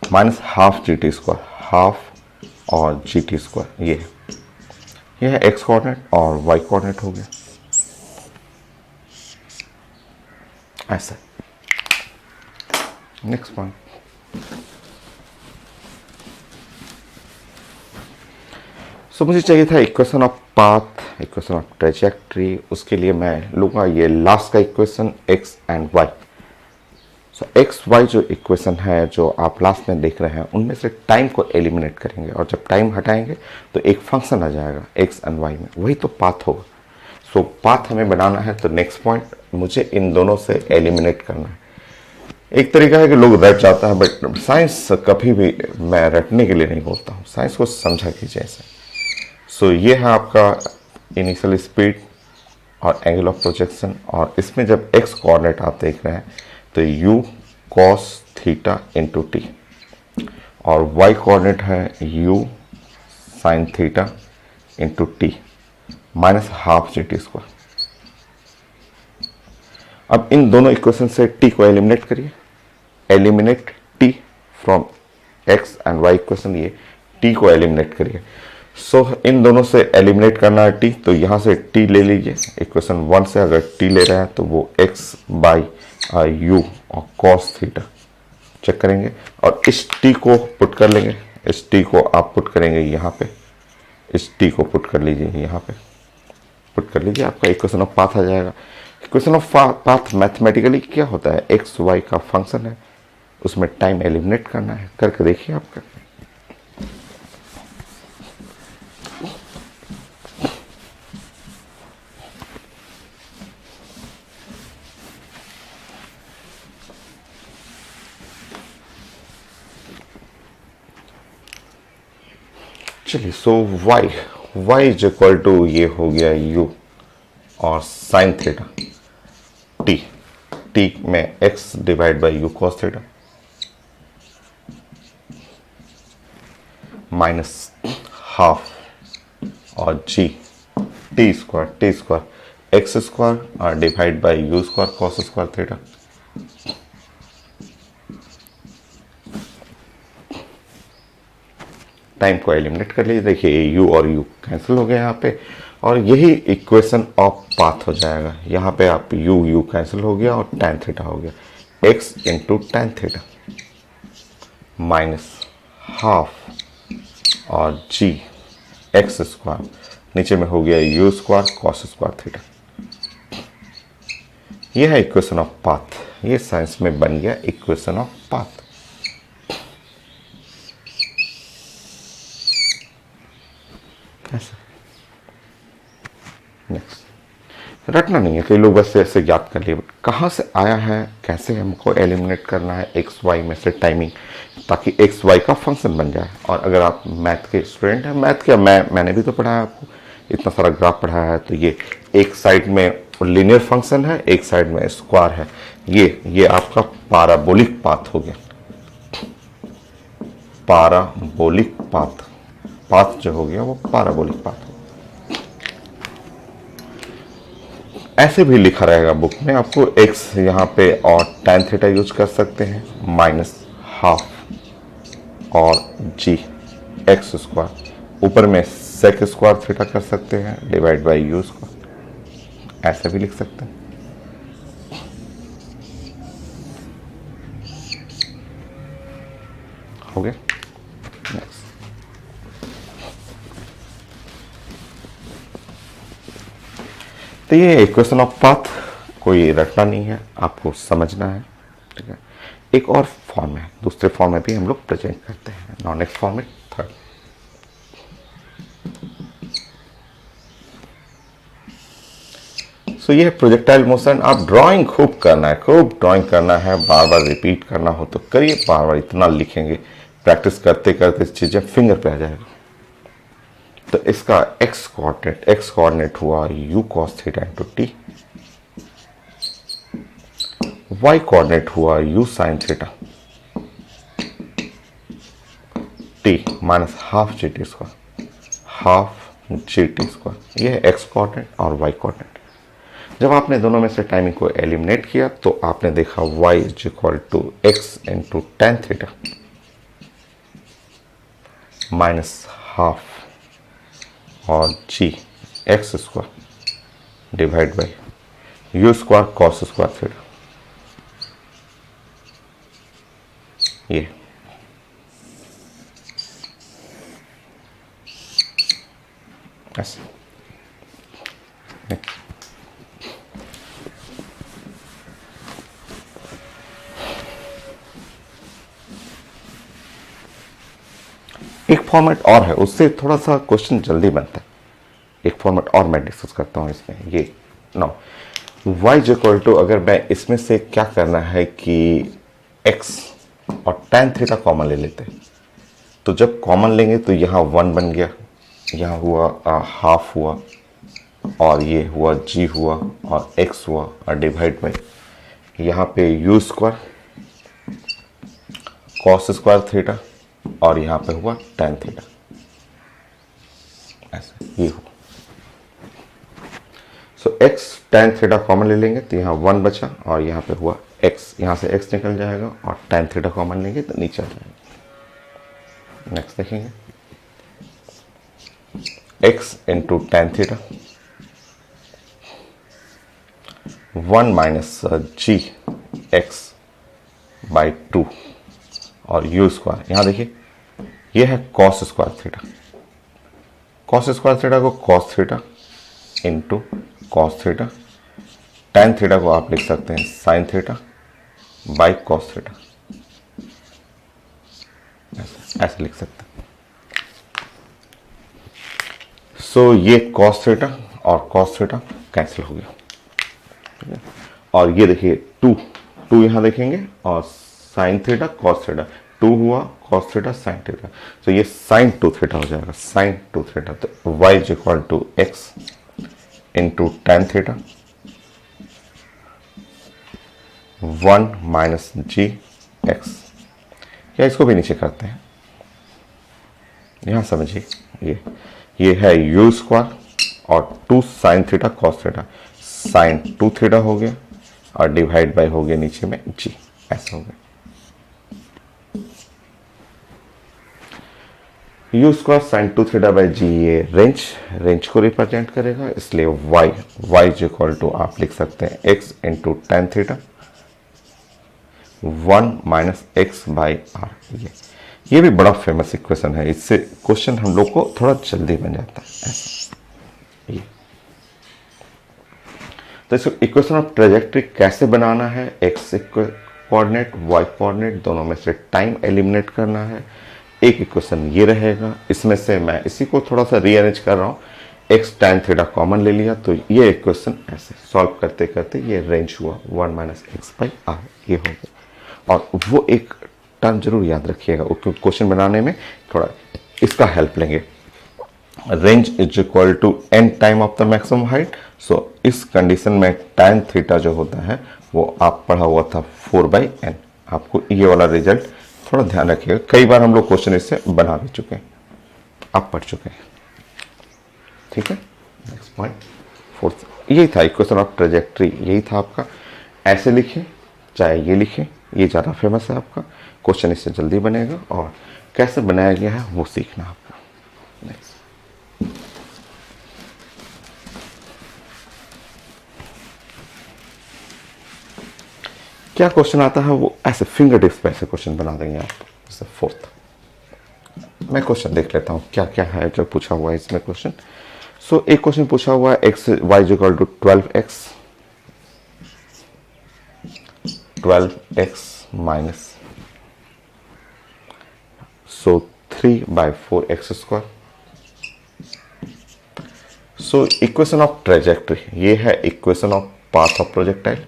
minus half g t square, half और जी टी स्क्वायर, ये है एक्स कोऑर्डिनेट और वाई कोऑर्डिनेट हो गया ऐसा। नेक्स्ट पॉइंट, सो मुझे चाहिए था equation of path, equation of trajectory. उसके लिए मैं लूंगा ये लास्ट का equation x and y. So x y जो इक्वेशन है जो आप लास्ट में देख रहे हैं, उनमें से टाइम को एलिमिनेट करेंगे, और जब टाइम हटाएंगे तो एक फंक्शन आ जाएगा एक्स एंड वाई में, वही तो पाथ होगा। सो पाथ हमें बनाना है, तो नेक्स्ट पॉइंट मुझे इन दोनों से एलिमिनेट करना है। एक तरीका है कि लोग रट जाता है, बट साइंस कभी भी मैं रटने के लिए नहीं बोलता हूँ, साइंस को समझा कीजिए ऐसे। सो ये है आपका इनिशियल स्पीड और एंगल ऑफ प्रोजेक्शन। और इसमें जब एक्स कोऑर्डिनेट आप देख रहे हैं तो u cos theta into t, और वाई कोऑर्डिनेट है u sine theta into t minus half g t square. अब इन दोनों इक्वेशन से टी को एलिमिनेट करिए, eliminate t from x and y equation, ये टी को एलिमिनेट करिए। सो इन दोनों से एलिमिनेट करना है टी, तो यहां से टी ले लीजिए। इक्वेशन 1 से अगर टी ले रहे हैं तो वो एक्स बाई यू और कॉस थीटा चेक करेंगे, और इस टी को पुट कर लेंगे। इस टी को आप पुट करेंगे यहाँ पे, इस टी को पुट कर लीजिए यहाँ पे, पुट कर लीजिए, आपका इक्वेशन ऑफ पाथ आ जाएगा। इक्वेशन ऑफ पाथ मैथमेटिकली क्या होता है, एक्स वाई का फंक्शन है, उसमें टाइम एलिमिनेट करना है, करके देखिए आपका। चलिए, सो y इज इक्वल टू ये हो गया u और साइन थीटा t में x divide by you cos theta minus half और g T square x square divide by u square cos square theta. Time को एलिमिनेट कर लीजिए, देखिए u और u कैंसिल हो गया यहाँ पे, और यही इक्वेशन ऑफ पाथ हो जाएगा। यहाँ पे आप u कैंसिल हो गया और tan थीटा हो गया, x into tan theta minus half और g एक्स स्क्वायर, नीचे में हो गया U square cos square theta. यह है इक्वेशन ऑफ पाथ, ये साइंस में बन गया इक्वेशन ऑफ पाथ। ऐसा रटना नहीं है, कई लोग बस ऐसे याद कर लिए। कहाँ से आया है, कैसे हमको एलिमिनेट करना है एक्स वाई में से टाइमिंग, ताकि एक्स वाई का फंक्शन बन जाए। और अगर आप मैथ के स्टूडेंट हैं, मैथ क्या मैंने भी तो पढ़ा है आपको, इतना सारा ग्राफ पढ़ा है। तो ये एक साइड में लीनियर फंक्शन है, एक साइड में स्क्वायर है। ये आपका पाराबोलिक पाथ हो गया, पाराबोलिक पाथ। पाथ जो हो गया वो पाराबोलिक पाथ हो। ऐसे भी लिखा रहेगा बुक में आपको, x यहाँ पे और tan थीटा यूज कर सकते हैं, माइनस हाफ और g एक्स स्क्वायर, ऊपर में सेक स्क्वायर थीटा कर सकते हैं, डिवाइड बाई यू स्क्वायर, ऐसे भी लिख सकते हैं। हो गया। नेक्स्ट, तो ये इक्वेशन ऑफ पाथ, कोई रटना नहीं है, आपको समझना है, ठीक है। एक और फॉर्म है, दूसरे फॉर्म में भी हम लोग प्रेजेंट करते हैं, नॉन नेक्स्ट फॉर्म में थर्ड। सो ये प्रोजेक्टाइल मोशन। आप ड्राइंग खूब करना है, खूब ड्राइंग करना है, बार बार रिपीट करना हो तो करिए, बार बार इतना लिखेंगे, प्रैक्टिस करते करते चीजें फिंगर पे आ जाएगा। तो इसका एक्स कोऑर्डिनेट हुआ u cos theta into T, y coordinate हुआ u sin theta t minus half g t square, half g t square. ये है एक्स कोऑर्डिनेट और y कोऑर्डिनेट। जब आपने दोनों में से टाइमिंग को एलिमिनेट किया तो आपने देखा y is equal to x into tan theta minus half और g x square divide by u square cos square theta. ये ऐसे। एक फॉर्मेट और है, उससे थोड़ा सा क्वेश्चन जल्दी बनता है। एक फॉर्मेट और मैं डिस्कस करता हूँ इसमें। ये नो y इक्वल टू, अगर मैं इसमें से क्या करना है कि x और tan थीटा कॉमन ले लेते हैं, तो जब कॉमन लेंगे तो यहाँ 1 बन गया, यहाँ हुआ हाफ हुआ, और ये हुआ g हुआ और x हुआ, और डिवाइड बाई यहाँ पे you square cos square theta, और यहाँ पे हुआ tan थीटा, ऐसे ये हुआ। सो x tan थीटा कॉमन ले लेंगे तो यहाँ 1 बचा, और यहाँ पे हुआ x, यहाँ से x निकल जाएगा, और tan थीटा कॉमन लेंगे तो नीचे आ जाएगा। नेक्स्ट देखेंगे, x into tan theta 1 minus ji X by 2 और यू स्क्वायर। यहाँ देखिए ये है cos square theta, cos square theta को cos theta into cos theta, tan theta को आप लिख सकते हैं sine theta by cos theta, ऐसे लिख सकते हैं। सो ये कॉस थीटा और कॉस थीटा कैंसिल हो गया, और ये देखिए टू यहाँ देखेंगे, और साइन थीटा कॉस थीटा, 2 हुआ कॉस थीटा साइन थीटा, तो ये साइन 2 थीटा हो जाएगा, साइन 2 थीटा। तो y is equal to x into tan theta 1 minus ji x, या इसको भी नीचे करते हैं, यहाँ समझिए, ये है यू स्क्वायर और 2 sine theta cos theta, sine 2 theta हो गया, और डिवाइड बाय हो गया नीचे में जी, ऐसा हो गया। U square sine 2 theta by G, ये रेंज को रिप्रेजेंट करेगा, इसलिए y इज इक्वल टू आप लिख सकते हैं x into tan theta 1 minus x by R. ये भी बड़ा फेमस इक्वेशन है, इससे क्वेश्चन हम लोग को थोड़ा जल्दी बन जाता है ऐसा। ये तो इस इक्वेशन ऑफ ट्रेजेक्ट्री कैसे बनाना है, एक्स कोऑर्डिनेट वाई कोऑर्डिनेट दोनों में से टाइम एलिमिनेट करना है। एक इक्वेशन ये रहेगा, इसमें से मैं इसी को थोड़ा सा रीअरेंज कर रहा हूँ। एक्स tan थीटा कॉमन ले लिया, तो ये इक्वेशन ऐसे सॉल्व करते करते ये रेंज हुआ 1 माइनस एक्स बाई आर, ये हो गया। और वो एक टर्म जरूर याद रखिएगा, क्वेश्चन बनाने में थोड़ा इसका हेल्प लेंगे। Range is equal to n time of the maximum height. So इस कंडीशन में tan थीटा जो होता है वो आप पढ़ा हुआ था 4/n। आपको ये वाला रिजल्ट थोड़ा ध्यान रखिएगा, कई बार हम लोग क्वेश्चन इससे बना भी चुके हैं, आप पढ़ चुके हैं। ठीक है, नेक्स्ट पॉइंट फोर्थ, यही था इक्वेशन ऑफ ट्रेजेक्ट्री, यही था आपका। ऐसे लिखें चाहे ये लिखें, ये ज़्यादा फेमस है आपका, क्वेश्चन इससे जल्दी बनेगा और कैसे बनाया गया है वो सीखना आपका। नेक्स्ट, क्या क्वेश्चन आता है वो ऐसे फिंगर टिप्स पे ऐसे क्वेश्चन बना देंगे आप। जैसे फोर्थ, मैं क्वेश्चन देख लेता हूँ क्या क्या है जो पूछा हुआ है इसमें क्वेश्चन। सो एक क्वेश्चन पूछा हुआ है x y is equal to 12x minus 3/4x²। So equation of trajectory, ये है equation of path of projectile.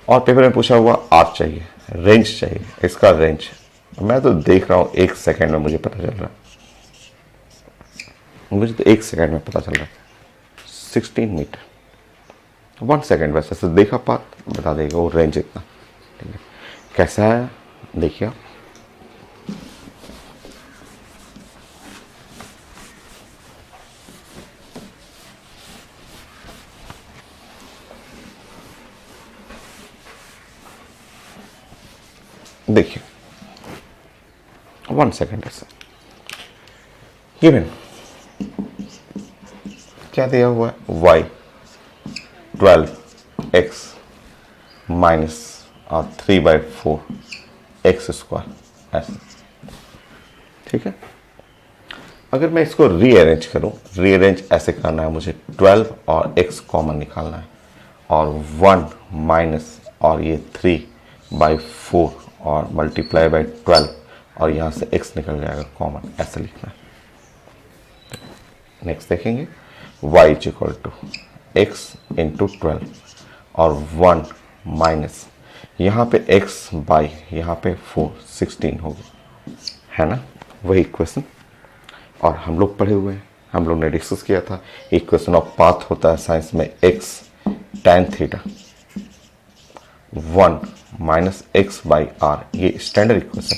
और पेपर में पूछा हुआ आर चाहिए, रेंज चाहिए, इसका रेंज मैं तो देख रहा हूं 1 सेकेंड में मुझे पता चल रहा है, मुझे तो 1 सेकेंड में पता चल रहा है 16 मीटर। 1 सेकेंड वैसे से देखा पात बता देगा वो रेंज इतना। ठीक है, कैसा है देखिए आप। देखिए 1 सेकेंड ऐसा गिवन क्या दिया हुआ है, y 12x माइनस और 3/4x² ऐसे। ठीक है, अगर मैं इसको रीअरेंज करूं, रीअरेंज ऐसे करना है मुझे, 12 और x कॉमन निकालना है और 1 माइनस और ये 3/4 और मल्टीप्लाई बाई 12 और यहाँ से x निकल जाएगा कॉमन, ऐसे लिखना है। नेक्स्ट देखेंगे y is equal to x into 12 और 1 माइनस यहाँ पे x बाई यहाँ पे 4 16 होगा, है ना वही इक्वेशन। और हम लोग पढ़े हुए हैं, हम लोग ने डिस्कस किया था इक्वेशन ऑफ पाथ होता है साइंस में x tan theta 1 minus x by R, ये स्टैंडर्ड इक्वेशन,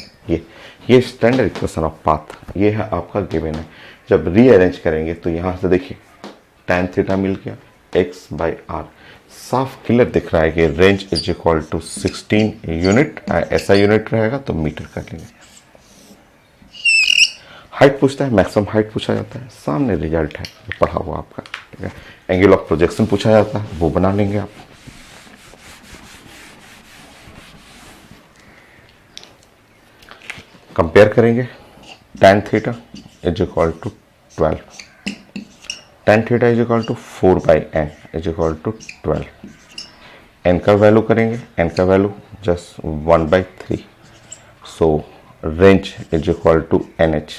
ये स्टैंडर्ड इक्वेशन ऑफ पाथ, ये है आपका गिवन है। जब रीअरेंज करेंगे तो यहाँ से देखिए tan थीटा मिल गया x बाई आर, साफ क्लियर दिख रहा है कि range is equal to 16 unit, ऐसा यूनिट रहेगा तो मीटर कर लेंगे। हाइट पूछता है, मैक्सिमम हाइट पूछा जाता है, सामने रिजल्ट है पढ़ा हुआ आपका। ठीक है, एंगल ऑफ प्रोजेक्शन पूछा जाता है, वो बना लेंगे आप। कंपेयर करेंगे, tan theta is equal to 12, tan theta is equal to 4/n is equal to 12। n का वैल्यू करेंगे, n का value just 1/3। So range is equal to NH,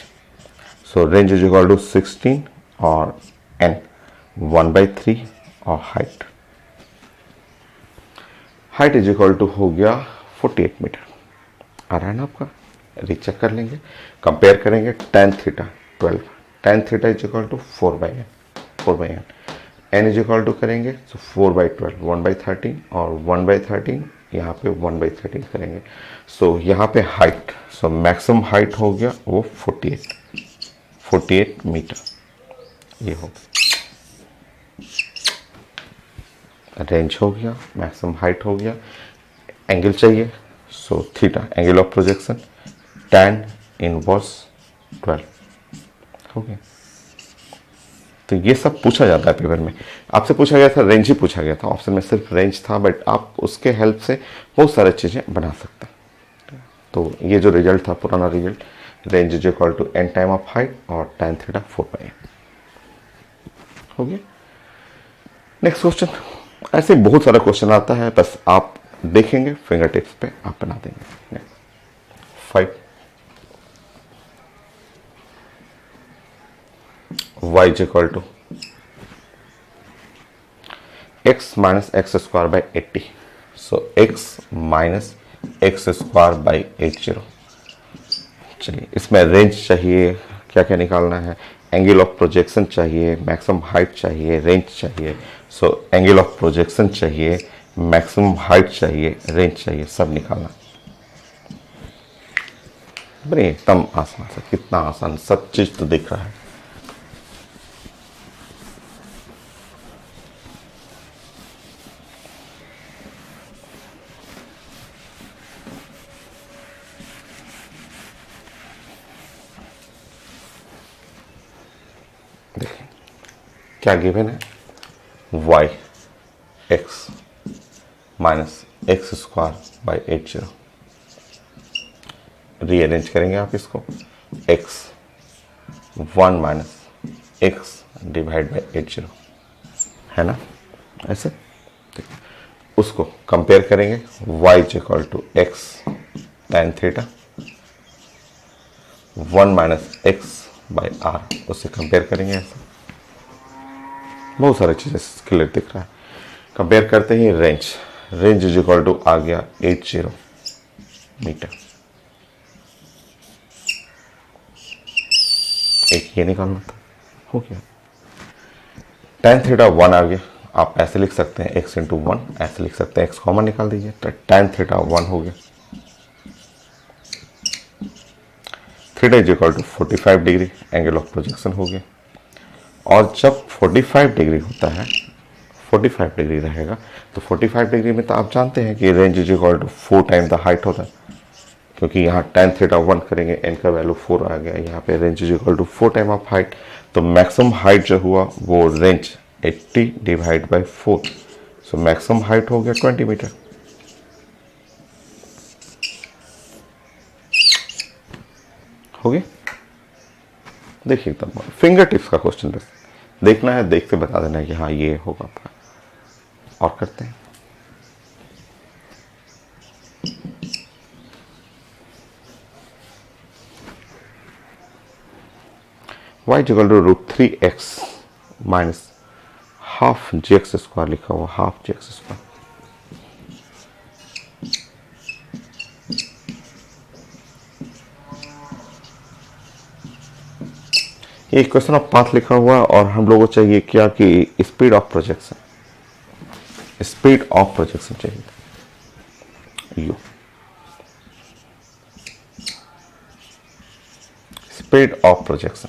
so range is equal to 16 और n 1/3 और height is equal to हो गया 48 metre. आ रहा है ना आपका, रीचेक कर लेंगे, कंपेयर करेंगे tan theta 12, tan theta is equal to 4/n, n is equal to करेंगे तो 4/12 1/13 और 1/13 यहाँ पे 1/13 करेंगे। सो यहाँ पे हाइट, सो मैक्सिमम हाइट हो गया वो 48 मीटर, ये हो गया। रेंज हो गया, मैक्सिमम हाइट हो गया, एंगल चाहिए, so theta angle of projection tan inverse 12 हो गया। तो ये सब पूछा जाता है पेपर में, आपसे पूछा गया था रेंज ही पूछा गया था, ऑप्शन में सिर्फ रेंज था, बट आप उसके हेल्प से बहुत सारी चीज़ें बना सकते हैं। तो ये जो रिजल्ट था पुराना result, range is equal to n time of height और tan थीटा 4/n हो गया। नेक्स्ट क्वेश्चन, ऐसे बहुत सारा क्वेश्चन आता है, बस आप देखेंगे फिंगर टिप्स पे आप बना देंगे। 5 y is equal to x minus x square by 80, so x minus x square by 80। चलिए, इसमें रेंज चाहिए, क्या क्या निकालना है, एंगल ऑफ प्रोजेक्शन चाहिए, मैक्सिमम हाइट चाहिए, रेंज चाहिए। सो एंगल ऑफ प्रोजेक्शन चाहिए, मैक्सिमम हाइट चाहिए, रेंज चाहिए, सब निकालना। बड़े एकदम आसान सा, कितना आसान, सब चीज तो दिख रहा है। देखिए क्या गिवन है, y x minus x square by 80। Rearrange करेंगे आप इसको, x 1 minus x divide by 80 है ना, ऐसे। उसको कंपेयर करेंगे, y is equal to x tan theta 1 minus x by R, उससे कंपेयर करेंगे ऐसे। बहुत सारी चीजें क्लियर दिख रहा है। कंपेयर करते ही range, range is equal to आ गया 80 मीटर। एक ये निकालना था, हो गया। tan थीटा 1 आ गया, आप ऐसे लिख सकते हैं x इंटू 1, ऐसे लिख सकते हैं x कॉमन निकाल दीजिए, तो tan थीटा 1 हो गया। Theta is equal to 45 degree, angle of projection हो गया। और जब 45 डिग्री होता है, 45 डिग्री रहेगा, तो 45 डिग्री में तो आप जानते हैं कि range is equal to 4 time the height होता है, क्योंकि यहाँ tan थीटा 1 करेंगे, n का वैल्यू 4 आ गया, यहाँ पे range is equal to 4 time of height. तो मैक्सिमम हाइट जो हुआ वो range 80 divide by 4, so maximum height हो गया 20 मीटर। हो गया। देखिए एकदम फिंगर टिप्स का क्वेश्चन, बस देखना है, देख के बता देना है कि हाँ ये होगा आपका। और करते हैं, y equal to √3x minus half gx square लिखा हुआ, हाफ gx स्क्वायर। ये क्वेश्चन ऑफ पाथ लिखा हुआ, और हम लोगों को चाहिए क्या कि speed of projection, speed of projection चाहिए, u speed of projection.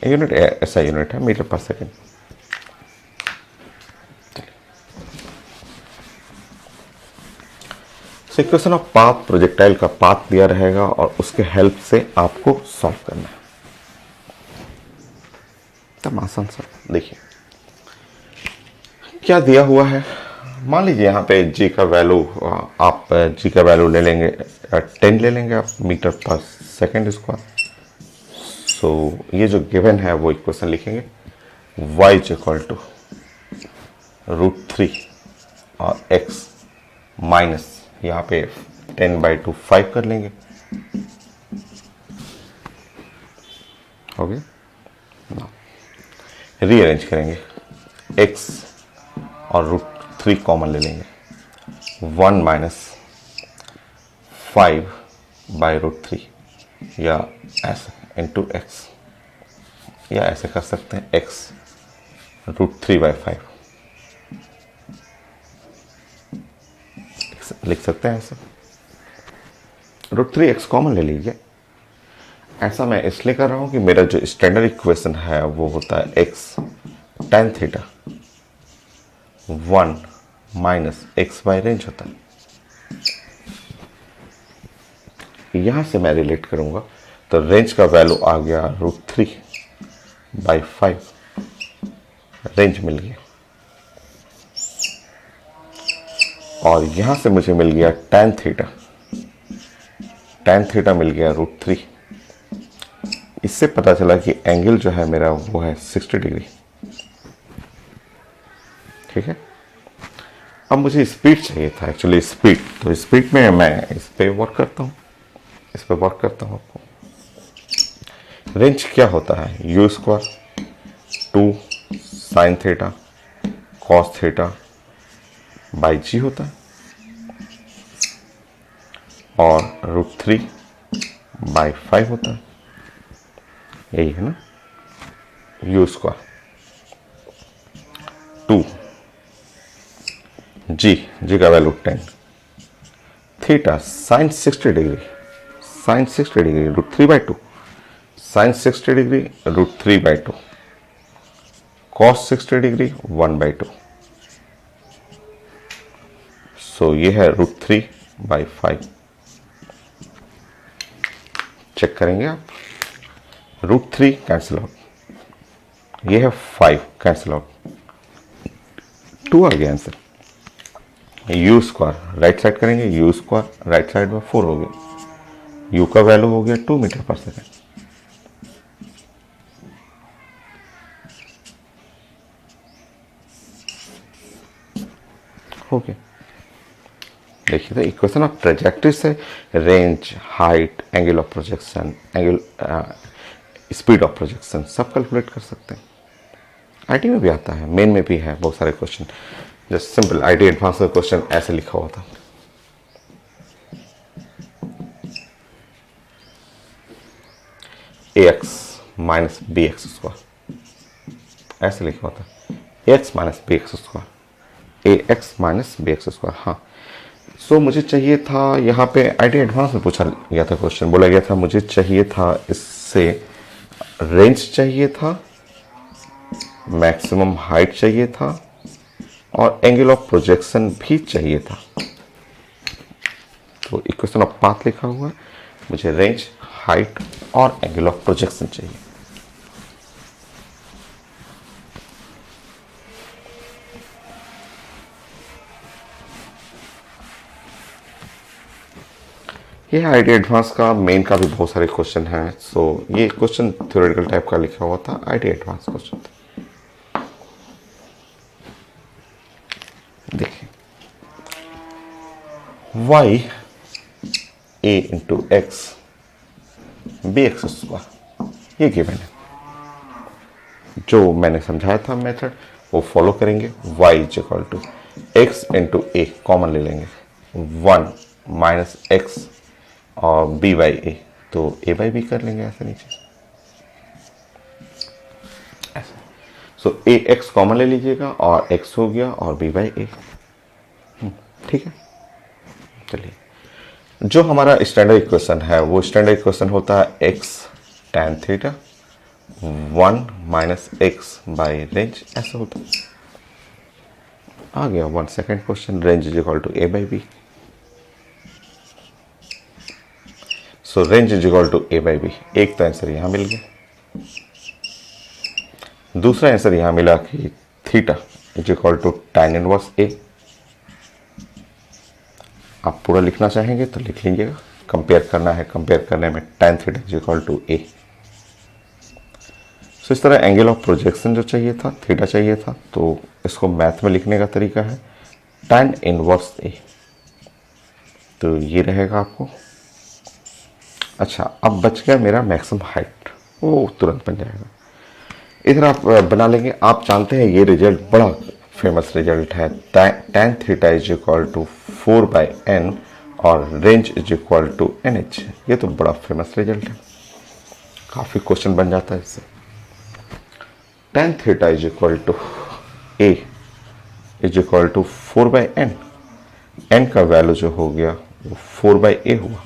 Unit ऐसा यूनिट है, metre per second. Equation of path, projectile का पाथ दिया रहेगा और उसके हेल्प से आपको सॉल्व करना है। तब आसान सा, देखिए क्या दिया हुआ है। मान लीजिए यहाँ पे g का वैल्यू, आप g का वैल्यू ले लेंगे 10 ले लेंगे आप मीटर पर सेकेंड स्क्वायर। सो ये जो गिवन है वो इक्वेशन लिखेंगे, y इज इक्वल टू √3 और x माइनस यहाँ पे 10/2 5 कर लेंगे, हो गया। रीअरेंज करेंगे, x और √3 कॉमन ले लेंगे, 1 माइनस 5/√3 या ऐसे इंटू x, या ऐसे कर सकते हैं x √3/5 लिख सकते हैं ऐसे। √3x कॉमन ले लीजिए। ऐसा मैं इसलिए कर रहा हूं कि मेरा जो स्टैंडर्ड इक्वेशन है वो होता है x tan theta 1 minus x by range होता है। यहां से मैं रिलेट करूंगा तो रेंज का वैल्यू आ गया √3/5, रेंज मिल गया। और यहां से मुझे मिल गया tan थीटा। tan थीटा मिल गया √3। इससे पता चला कि एंगल जो है मेरा वो है 60 डिग्री। ठीक है, अब मुझे स्पीड चाहिए था, एक्चुअली स्पीड। तो स्पीड में मैं इस पे वर्क करता हूँ, इस पे वर्क करता हूँ। आपको रेंज क्या होता है, u² 2 sin theta cos theta by g होता है, और √3 बाई 5 होता है। यही है ना, u² 2 जी का value 10, theta sine 60 degree, sign 60 degree √3/2, sign 60 degree √3/2, cos 60 degree 1/2। सो ये है √3/5। चेक करेंगे आप, √3 कैंसिल आउट, ये है 5 कैंसिल आउट, 2 आ गया आंसर। u² राइट साइड करेंगे, u² राइट साइड में 4 हो गया, u का वैल्यू हो गया 2 मीटर पर सेकेंड। हो गया। देखिए तो इक्वेशन ऑफ ट्रेजेक्टरी से range, height, angle of projection, angle, speed of projection सब कैलकुलेट कर सकते हैं। आईटी में भी आता है, मेन में भी है बहुत सारे question. Just simple IT advance का क्वेश्चन ऐसे लिखा हुआ था, ax माइनस bx², ऐसे लिखा हुआ था, ax minus bx², ax minus bx²। हाँ, सो मुझे चाहिए था, यहाँ पे आईटी एडवांस में पूछा गया था क्वेश्चन, बोला गया था मुझे चाहिए था इससे रेंज चाहिए था, मैक्सिमम हाइट चाहिए था, और एंगल ऑफ प्रोजेक्शन भी चाहिए था। तो इक्वेशन ऑफ पाथ लिखा हुआ है, मुझे रेंज, हाइट और एंगल ऑफ प्रोजेक्शन चाहिए। ये आईटी एडवांस का, मेन का भी बहुत सारे क्वेश्चन हैं। सो ये क्वेश्चन थ्योरेटिकल टाइप का लिखा हुआ था, आईटी एडवांस क्वेश्चन था। देखिए, y a into x bx², ये गिवन है। जो मैंने समझाया था मेथड वो फॉलो करेंगे। y equal to x into a common ले लेंगे, 1 माइनस एक्स और b/a, तो a/b कर लेंगे ऐसे नीचे ऐसे। सो ए एक्स कॉमन ले लीजिएगा और x हो गया और b/a। ठीक है, चलिए, जो हमारा स्टैंडर्ड इक्वेशन है वो स्टैंडर्ड इक्वेशन होता है x tan theta 1 minus x by range, ऐसा होता है। आ गया 1 second question, range is equal to a/b। So range is equal to a/b। एक तो आंसर यहां मिल गया, दूसरा आंसर यहां मिला कि theta is equal to tan inverse a। आप पूरा लिखना चाहेंगे तो लिख लीजिएगा, कंपेयर करना है, कंपेयर करने में tan theta is equal to a। सो इस तरह एंगल ऑफ प्रोजेक्शन जो चाहिए था, थीटा चाहिए था, तो इसको मैथ में लिखने का तरीका है tan इनवर्स a। तो ये रहेगा आपको। अच्छा, अब बच गया मेरा मैक्सिमम हाइट, वो तुरंत बन जाएगा। इधर आप बना लेंगे। आप जानते हैं ये रिजल्ट बड़ा फेमस रिजल्ट है, tan theta is equal to 4/n और range is equal to NH। ये तो बड़ा फेमस रिजल्ट है, काफ़ी क्वेश्चन बन जाता है इससे। tan theta is equal to a is equal to 4/n, n का वैल्यू जो हो गया वो 4/a हुआ,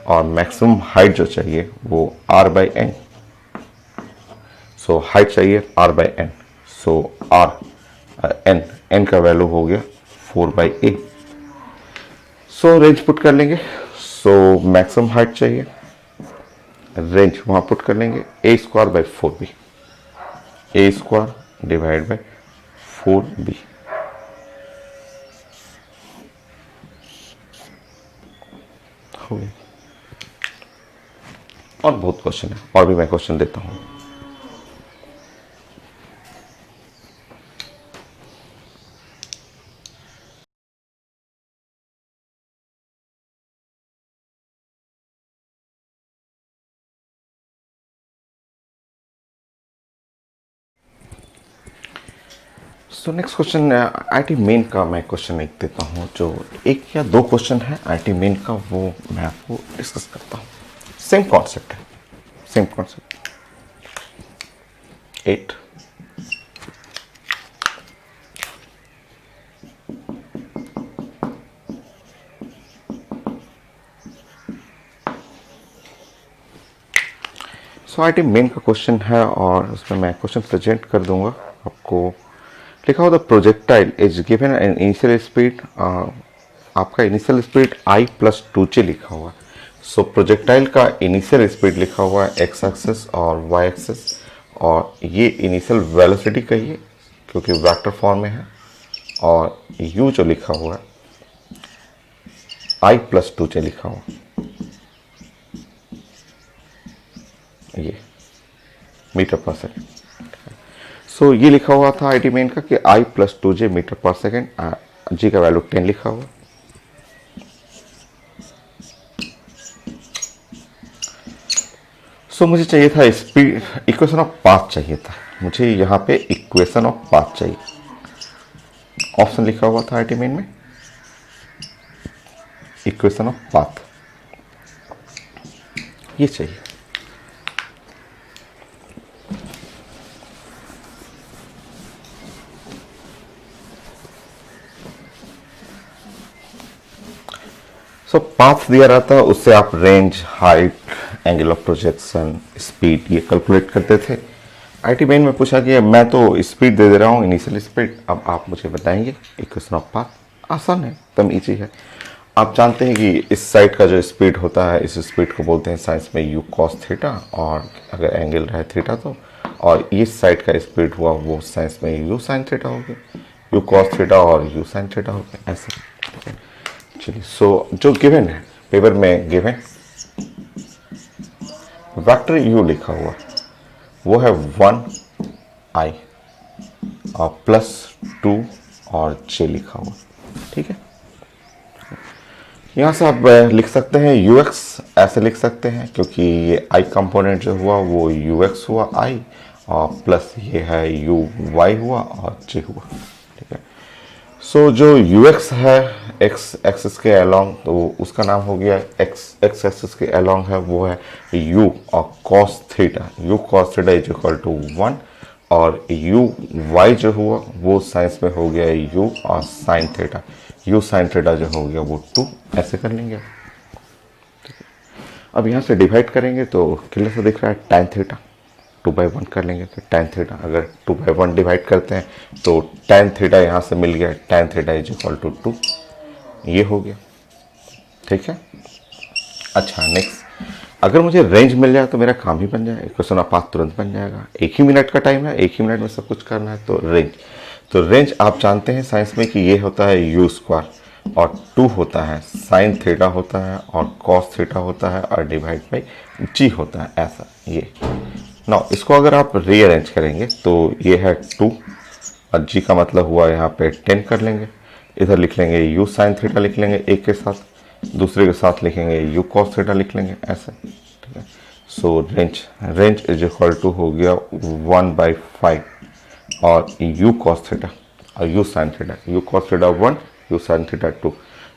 और मैक्सिमम हाइट जो चाहिए वो r/n। सो हाइट चाहिए r/n, सो n का वैल्यू हो गया 4/a। सो रेंज पुट कर लेंगे। सो मैक्सिमम हाइट चाहिए, रेंज वहां पुट कर लेंगे, a²/4b, a² divide by 4b। हो गया। और बहुत क्वेश्चन है, और भी मैं क्वेश्चन देता हूँ। So next question IT main का मैं क्वेश्चन एक देता हूँ, जो एक या दो क्वेश्चन है आईटी मेन का, वो मैं आपको डिस्कस करता हूँ। सेम कॉन्सेप्ट है, same concept. 8 so IT main का क्वेश्चन है, और उसमें मैं क्वेश्चन प्रेजेंट कर दूंगा आपको। लिखा हुआ the projectile is given an initial speed, आपका इनिशियल स्पीड I+2j लिखा हुआ है। सो प्रोजेक्टाइल का इनिशियल स्पीड लिखा हुआ है एक्स एक्सेस और वाई एक्सेस, और ये इनिशियल वेलोसिटी कहिए क्योंकि वेक्टर फॉर्म में है, और u जो लिखा हुआ है I+2j लिखा हुआ, ये मीटर पर सेकेंड। सो ये लिखा हुआ था आईटी मेन का कि I+2j मीटर पर सेकेंड, जी का वैल्यू 10 लिखा हुआ। सो मुझे चाहिए था स्पीड, इक्वेशन ऑफ पाथ चाहिए था मुझे, यहाँ पे इक्वेशन ऑफ पाथ चाहिए। ऑप्शन लिखा हुआ था आईटी मेन में इक्वेशन ऑफ पाथ, ये चाहिए। सो पाथ दिया रहता है, उससे आप range, height, angle of projection, speed ये कैलकुलेट करते थे। आईटी मेन में पूछा कि मैं तो स्पीड दे रहा हूँ, इनिशियल स्पीड, अब आप मुझे बताएंगे इक्वेशन ऑफ पाथ। आसान है, एकदम ईजी है। आप जानते हैं कि इस साइड का जो स्पीड होता है, इस स्पीड को बोलते हैं साइंस में u cos थीटा, और अगर एंगल रहे थीटा तो, और इस साइड का स्पीड हुआ वो साइंस में u sin थीटा हो गया, u cos थीटा और u sin थीटा हो गया, ऐसे। चलिए, सो जो गिवन है पेपर में, गिवन वेक्टर u लिखा हुआ वो है 1i और +2 और j लिखा हुआ, ठीक है। यहाँ से आप लिख सकते हैं ux, ऐसे लिख सकते हैं क्योंकि ये i कंपोनेंट जो हुआ वो ux हुआ i, और प्लस ये है uy हुआ और j हुआ, ठीक है। सो जो ux है x एक्सिस के अलोंग, तो उसका नाम हो गया x एक्सिस के अलोंग है वो है u और cos theta, u cos theta is equal to 1, और uy जो हुआ वो साइंस में हो गया u और sin theta, u sin theta जो हो गया वो 2, ऐसे कर लेंगे। अब यहाँ से डिवाइड करेंगे तो क्लियर से दिख रहा है tan थीटा, 2/1 कर लेंगे, तो tan थीटा अगर 2/1 डिवाइड करते हैं तो tan थीटा यहाँ से मिल गया, tan theta is equal to 2, ये हो गया, ठीक है। अच्छा, नेक्स्ट, अगर मुझे रेंज मिल जाए तो मेरा काम ही बन जाए, इक्वेशन ऑफ पाथ तुरंत बन जाएगा। एक ही मिनट का टाइम है, एक ही मिनट में सब कुछ करना है। तो रेंज आप जानते हैं साइंस में कि ये होता है u स्क्वायर, और 2 होता है साइन थीटा होता है, और कॉस थीटा होता है, और डिवाइड बाई g होता है, ऐसा ये। नाउ इसको अगर आप रीअरेंज करेंगे तो ये है 2 और g का मतलब हुआ यहाँ पे 10 कर लेंगे, इधर लिख लेंगे u साइन थीटा लिख लेंगे एक के साथ, दूसरे के साथ लिखेंगे u cos थीटा लिख लेंगे, ऐसे, ठीक है। So range is equal to हो गया 1/5 और u cos थीटा और u sin theta, u cos theta 1, u sin theta 2।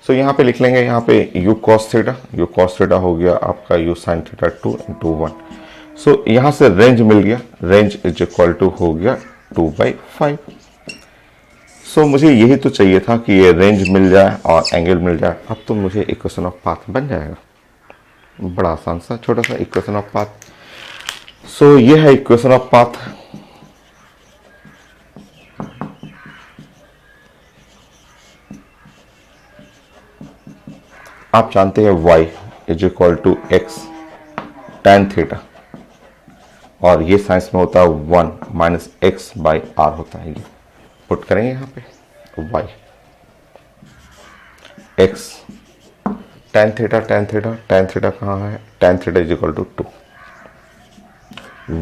सो यहाँ पे लिख लेंगे, यहाँ पे u cos थीटा हो गया आपका u sin थीटा 2 इंटू 1। सो यहाँ से रेंज मिल गया, रेंज इज इक्वल टू हो गया 2/5। सो मुझे यही तो चाहिए था कि ये रेंज मिल जाए और एंगल मिल जाए। अब तो मुझे इक्वेशन ऑफ पाथ बन जाएगा, बड़ा आसान सा छोटा सा इक्वेशन ऑफ पाथ। सो ये है इक्वेशन ऑफ पाथ। आप जानते हैं y is equal to x tan theta, और ये साइंस में होता है 1 माइनस एक्स बाई आर होता है। ये पुट करेंगे यहाँ पे y x tan थीटा कहाँ है, tan theta is equal to 2,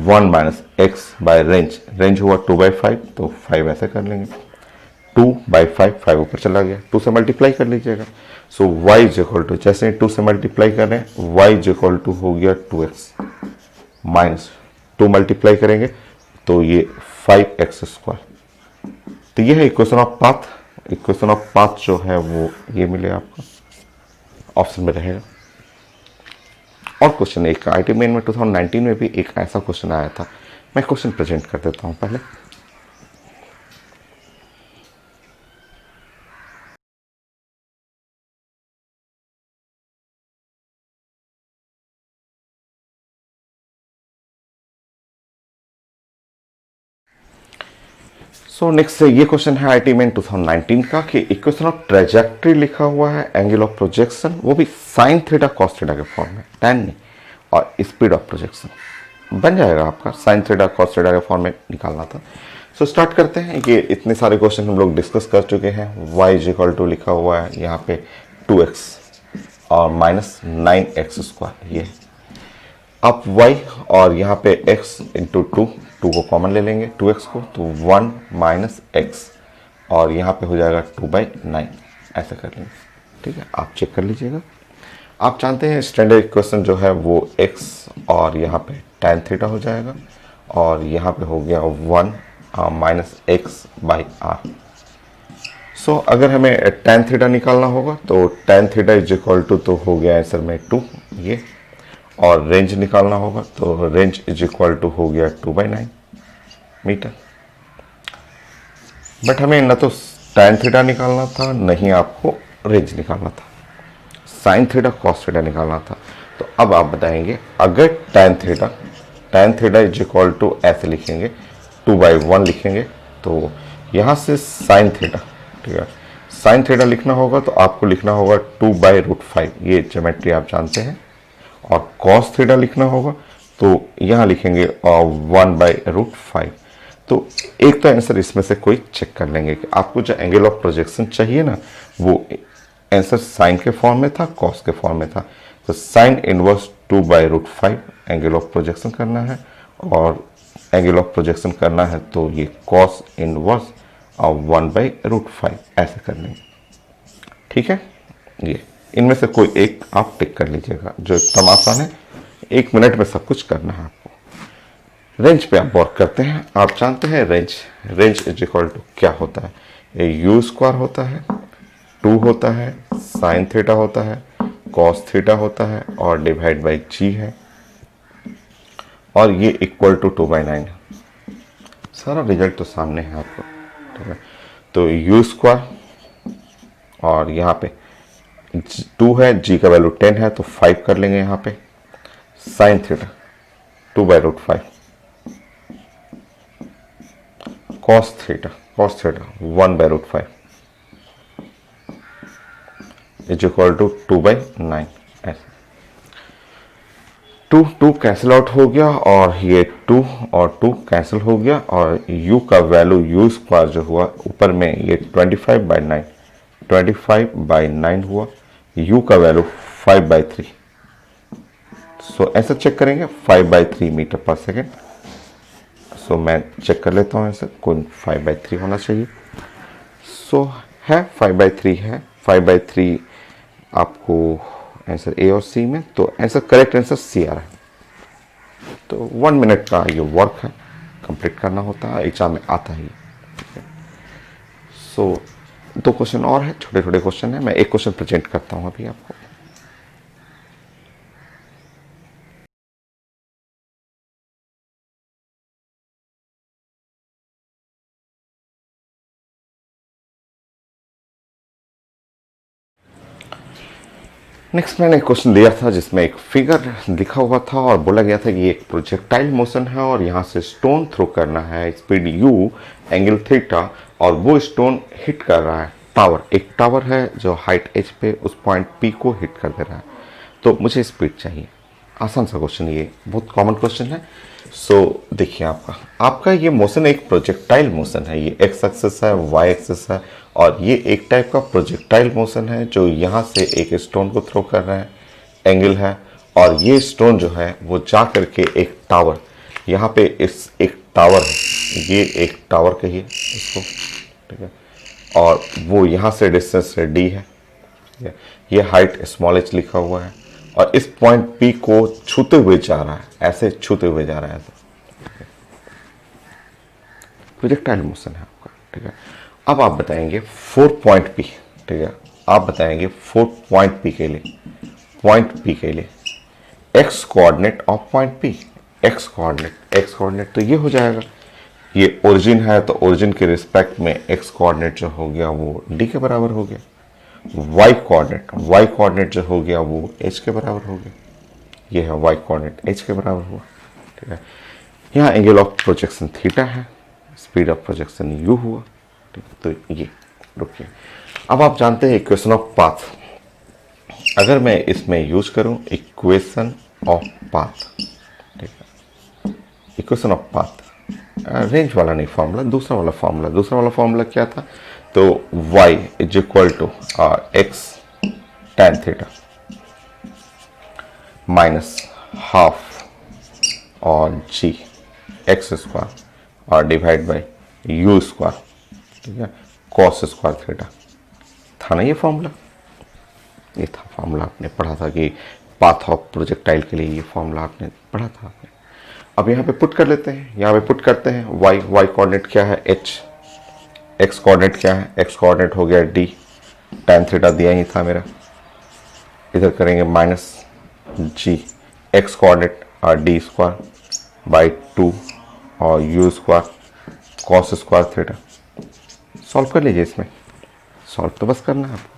1 minus x by range हुआ 2/5, तो 5 ऐसे कर लेंगे, 2/5, 5 ऊपर चला गया, 2 से मल्टीप्लाई कर लीजिएगा। सो y इज इक्वल टू, जैसे 2 से मल्टीप्लाई कर रहे हैं, y इज इक्वल टू हो गया 2x माइनस 2 मल्टीप्लाई करेंगे तो ये 5x²। तो ये है equation of path. Equation of path जो है वो ये मिले आपको, ऑप्शन में रहेगा। और क्वेश्चन एक आईटी मेन में 2019 में भी एक ऐसा क्वेश्चन आया था, मैं क्वेश्चन प्रेजेंट कर देता हूं पहले। सो नेक्स्ट ये क्वेश्चन है आईटी मेन 2019 का कि इक्वेशन ऑफ ट्रेजेक्ट्री लिखा हुआ है, एंगल ऑफ प्रोजेक्शन वो भी साइन थीटा कॉस थीटा के फॉर्म में, tan नहीं, और स्पीड ऑफ प्रोजेक्शन बन जाएगा आपका, साइन थीटा कॉस थीटा के फॉर्म में निकालना था। सो स्टार्ट करते हैं। ये इतने सारे क्वेश्चन हम लोग डिस्कस कर चुके हैं। y इज इक्वल टू लिखा हुआ है यहाँ पे 2x और माइनस 9x², ये अब y और यहाँ पे x इंटू 2 को कॉमन ले लेंगे 2x को, तो 1 माइनस x और यहाँ पे हो जाएगा 2/9, ऐसा कर लेंगे। ठीक है, आप चेक कर लीजिएगा। आप जानते हैं स्टैंडर्ड इक्वेशन जो है वो x और यहाँ पे tan थीटा हो जाएगा और यहाँ पे हो गया 1 माइनस x/r। सो अगर हमें tan थीटा निकालना होगा तो tan theta is equal to, तो हो गया आंसर में 2 ये, और रेंज निकालना होगा तो रेंज इज इक्वल टू हो गया 2/9 मीटर। बट हमें न तो tan थीटा निकालना था, नहीं आपको रेंज निकालना था, साइन थीटा कॉस थीटा निकालना था। तो अब आप बताएंगे अगर tan theta is equal to ऐसे लिखेंगे 2/1 लिखेंगे, तो यहाँ से साइन थीटा, ठीक है, साइन थीटा लिखना होगा तो आपको लिखना होगा 2/√5, ये ज्योमेट्री आप जानते हैं, और कॉस थीटा लिखना होगा तो यहाँ लिखेंगे 1/√5। तो एक तो आंसर इसमें से कोई चेक कर लेंगे कि आपको जो एंगल ऑफ प्रोजेक्शन चाहिए ना, वो आंसर साइन के फॉर्म में था, कॉस के फॉर्म में था। तो sine inverse 2/√5 angle of projection करना है, और एंगल ऑफ प्रोजेक्शन करना है तो ये कॉस इनवर्स 1/√5 ऐसे कर लेंगे। ठीक है, ये इनमें से कोई एक आप टिक कर लीजिएगा, जो एकदम आसान है, 1 मिनट में सब कुछ करना है आपको। रेंज पे आप वर्क करते हैं। आप जानते हैं रेंज इज इक्वल टू क्या होता है, ये u² होता है, 2 होता है, साइन थीटा होता है, कॉस थीटा होता है, और डिवाइड बाई g है, और ये इक्वल टू 2/9 है। सारा रिजल्ट तो सामने है आपको। ठीक है, तो u² और यहाँ पे 2 है, g का वैल्यू 10 है तो 5 कर लेंगे यहाँ पे, sine theta 2/√5, cos theta 1/√5 is equal to 2/9। ऐसे 2 कैंसिल आउट हो गया, और ये 2 और 2 कैंसिल हो गया, और u का वैल्यू u² जो हुआ ऊपर में ये 25/9 हुआ, u का वैल्यू 5/3। सो ऐसा चेक करेंगे 5/3 मीटर पर सेकेंड। सो मैं चेक कर लेता हूँ, ऐसे कोई 5/3 होना चाहिए। सो है 5/3 है, 5/3 आपको आंसर ए और सी में, तो आंसर करेक्ट आंसर सी आ रहा है। तो 1 मिनट का ये वर्क है, कंप्लीट करना होता है, एग्जाम में आता ही। सो 2 क्वेश्चन और है, छोटे छोटे क्वेश्चन है, मैं एक क्वेश्चन प्रेजेंट करता हूँ अभी आपको। नेक्स्ट मैंने एक क्वेश्चन दिया था जिसमें एक फिगर लिखा हुआ था और बोला गया था कि ये एक प्रोजेक्टाइल मोशन है और यहाँ से स्टोन थ्रो करना है, स्पीड u, एंगल थीटा, और वो स्टोन हिट कर रहा है टावर, एक टावर है जो हाइट h पे उस पॉइंट p को हिट कर दे रहा है। तो मुझे स्पीड चाहिए। आसान सा क्वेश्चन, ये बहुत कॉमन क्वेश्चन है। सो देखिए आपका ये मोशन एक प्रोजेक्टाइल मोशन है, ये x एक्सिस है, y एक्सिस है, और ये एक टाइप का प्रोजेक्टाइल मोशन है जो यहाँ से एक स्टोन को थ्रो कर रहे हैं, एंगल है, और ये स्टोन जो है वो जा करके एक टावर, यहाँ पे इस एक टावर है, ये एक टावर कहिए इसको, ठीक है, और वो यहाँ से डिस्टेंस है d है, ये हाइट स्मॉल h लिखा हुआ है, और इस पॉइंट P को छूते हुए जा रहा है, ऐसे छूते हुए जा रहा है, ऐसे प्रोजेक्टाइल मोशन है आपका, ठीक है। अब आप बताएंगे 4 पॉइंट P, ठीक है, आप बताएंगे 4 पॉइंट P के लिए, पॉइंट P के लिए x coordinate of point P, x coordinate तो ये हो जाएगा, ये ओरिजिन है तो ओरिजिन के रिस्पेक्ट में x कोऑर्डिनेट जो हो गया वो d के बराबर हो गया, y कोऑर्डिनेट जो हो गया वो h के बराबर हो गया, ये है y कोऑर्डिनेट h के बराबर हुआ, ठीक है। यहाँ एंगल ऑफ प्रोजेक्शन थीटा है, स्पीड ऑफ प्रोजेक्शन u हुआ, ठीक है। तो ये रुकिए, अब आप जानते हैं इक्वेशन ऑफ पाथ, अगर मैं इसमें यूज करूं इक्वेशन ऑफ पाथ, ठीक है, इक्वेशन ऑफ पाथ, रेंज वाला नहीं फॉर्मूला, दूसरा वाला फॉर्मूला क्या था, तो y is equal to x tan theta minus half और g x स्क्वायर और डिवाइड बाई u स्क्वायर, ठीक है, cos स्क्वायर थीटा, था ना ये फॉर्मूला, ये था फॉर्मूला आपने पढ़ा था कि पाथ ऑफ प्रोजेक्टाइल के लिए ये फॉर्मूला आपने पढ़ा था आपने। अब यहाँ पे पुट कर लेते हैं, यहाँ पे पुट करते हैं, y कोऑर्डिनेट क्या है h, x कोऑर्डिनेट क्या है, x कोऑर्डिनेट हो गया d, tan थीटा दिया ही था मेरा, इधर करेंगे माइनस g x कोऑर्डिनेट और d स्क्वायर बाई 2 और u square cos square theta, solve कर लीजिए, इसमें सॉल्व तो बस करना है आपको।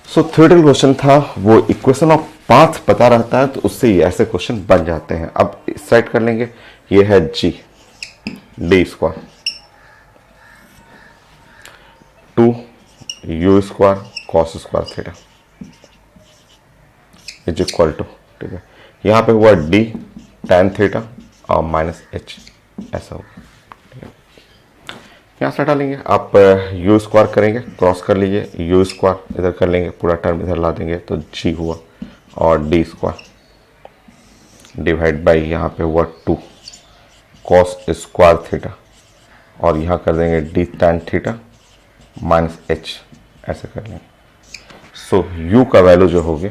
सो थ्योरेटिकल क्वेश्चन था, वो इक्वेशन ऑफ पाथ पता रहता है तो उससे ये ऐसे क्वेश्चन बन जाते हैं। अब इस साइड कर लेंगे, ये है g d square 2 u square cos square theta is equal to, ठीक है, यहाँ पे हुआ d tan थीटा और माइनस h, ऐसा होगा, ठीक है। यहाँ से हटा लेंगे, आप u स्क्वायर करेंगे, क्रॉस कर लीजिए, u स्क्वायर इधर कर लेंगे, पूरा टर्म इधर ला देंगे तो g हुआ और d स्क्वायर डिवाइड बाई यहाँ पे हुआ 2 cos स्क्वायर थीटा और यहाँ कर देंगे d tan theta minus h, ऐसे कर लेंगे। सो u का वैल्यू जो हो गया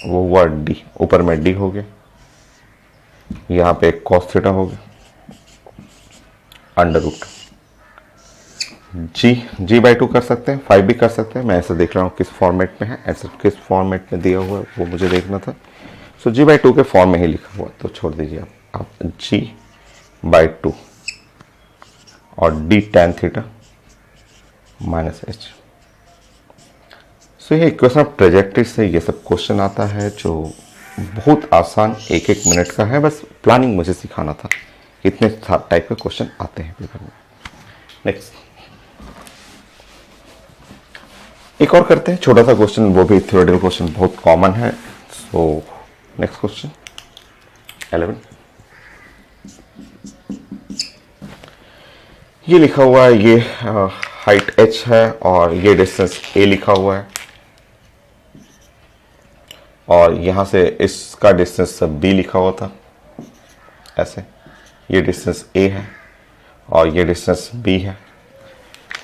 वो हुआ d, ऊपर में d हो गया, यहाँ पे cos थीटा हो गया, अंडर रूट g बाई 2 कर सकते हैं, 5 भी कर सकते हैं, मैं ऐसे देख रहा हूँ किस फॉर्मेट में है, ऐसे किस फॉर्मेट में दिया हुआ है वो मुझे देखना था। सो g बाई 2 के फॉर्म में ही लिखा हुआ तो छोड़ दीजिए आप g बाई 2 और d tan theta minus h। सो ये इक्वेशन ऑफ ट्रेजेक्टरी से ये सब क्वेश्चन आता है जो बहुत आसान, एक मिनट का है, बस प्लानिंग मुझे सिखाना था, इतने टाइप के क्वेश्चन आते हैं पेपर में। नेक्स्ट एक और करते हैं, छोटा सा क्वेश्चन, वो भी थ्योरेटिकल क्वेश्चन, बहुत कॉमन है। सो नेक्स्ट क्वेश्चन 11, ये लिखा हुआ है, ये हाइट h है और ये डिस्टेंस a लिखा हुआ है, और यहाँ से इसका डिस्टेंस b लिखा हुआ था, ऐसे ये डिस्टेंस a है और ये डिस्टेंस b है,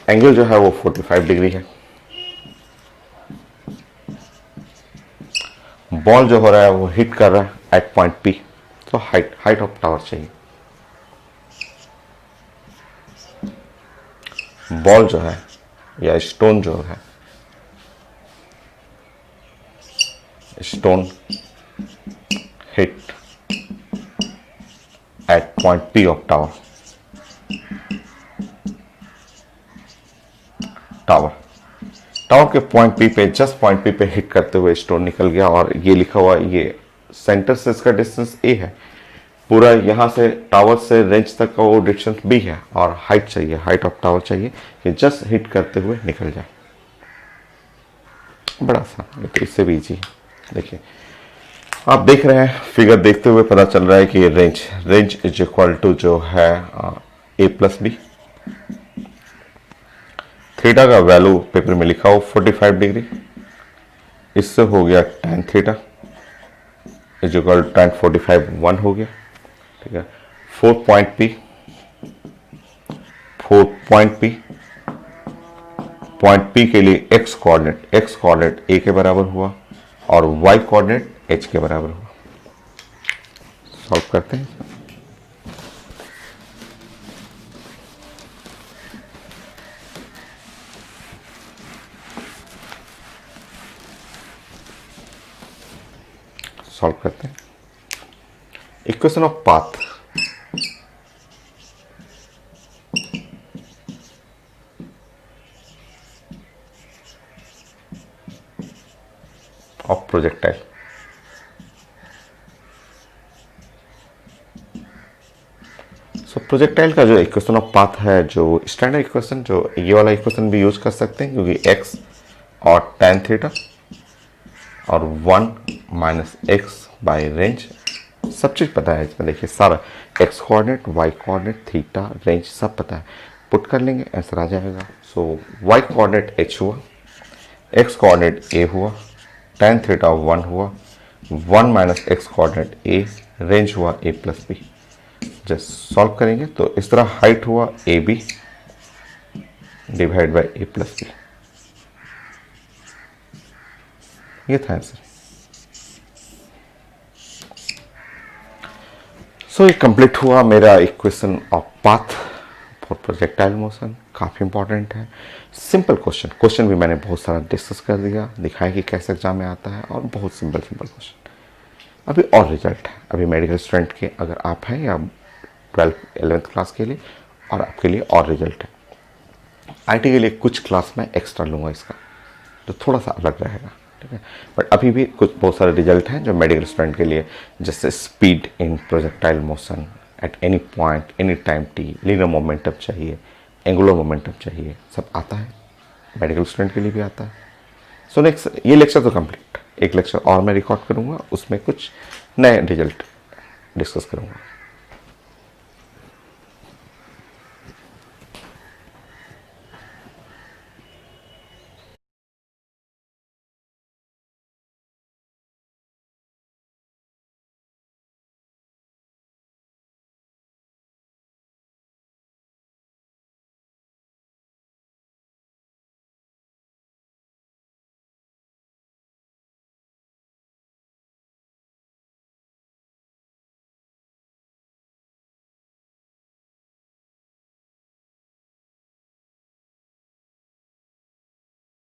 एंगल जो है वो 45 डिग्री है, बॉल जो हो रहा है वो हिट कर रहा है एट पॉइंट P, तो हाइट ऑफ टावर चाहिए। बॉल जो है या स्टोन जो है, stone hit eight point P of tower के पॉइंट P पे, जस्ट पॉइंट P पे हिट करते हुए स्टोन निकल गया, और ये लिखा हुआ, ये सेंटर से इसका डिस्टेंस a है, पूरा यहाँ से टावर से रेंज तक का वो डिस्टेंस b है, और हाइट चाहिए, हाइट ऑफ टावर चाहिए कि जस्ट हिट करते हुए निकल जाए। बड़ा आसान, तो इससे भी इजी है। देखिए आप देख रहे हैं, फिगर देखते हुए पता चल रहा है कि रेंज इज इक्वल टू जो है a प्लस बी, थीटा का वैल्यू पेपर में लिखा हो 45 डिग्री, इससे हो गया tan theta is equal tan 45 1 हो गया। ठीक है, 4 पॉइंट P, पॉइंट P के लिए x कोऑर्डिनेट a के बराबर हुआ और y कोऑर्डिनेट h के बराबर हुआ। सॉल्व करते हैं। सॉल्व करते हैं। Equation of path, of projectile. So projectile का जो इक्वेशन ऑफ पाथ है, जो स्टैंडर्ड इक्वेशन, जो ये वाला इक्वेशन भी यूज कर सकते हैं क्योंकि x और tan थीटा और 1 माइनस एक्स बाई रेंज, सब चीज़ पता है इसमें। देखिए सारा x coordinate, y coordinate, theta, range सब पता है। पुट कर लेंगे, आंसर आ जाएगा। सो y कोऑर्डिनेट h हुआ, x कोऑर्डिनेट a हुआ, tan थीटा 1 हुआ, 1 minus x coordinate a, range हुआ a plus b. Just solve करेंगे तो इस तरह हाइट हुआ a b divide by a plus b, ये था आंसर। सो ये कंप्लीट हुआ मेरा equation of path for projectile motion. काफ़ी इंपॉर्टेंट है, सिंपल क्वेश्चन भी मैंने बहुत सारा डिस्कस कर दिया, दिखाया कि कैसे एग्जाम में आता है और बहुत सिंपल क्वेश्चन। अभी और रिजल्ट है, अभी मेडिकल स्टूडेंट के अगर आप हैं या 12th क्लास के लिए, और आपके लिए और रिजल्ट है। आईटी के लिए कुछ क्लास में एक्स्ट्रा लूँगा इसका, तो थोड़ा सा अलग रहेगा। ठीक है, बट अभी भी कुछ बहुत सारे रिजल्ट हैं जो मेडिकल स्टूडेंट के लिए, जैसे speed in projectile motion at any point any time T, linear momentum चाहिए, एंगुलर मोमेंटम चाहिए, सब आता है, मेडिकल स्टूडेंट के लिए भी आता है। सो नेक्स्ट ये लेक्चर तो कंप्लीट, एक लेक्चर और मैं रिकॉर्ड करूँगा, उसमें कुछ नए रिजल्ट डिस्कस करूँगा।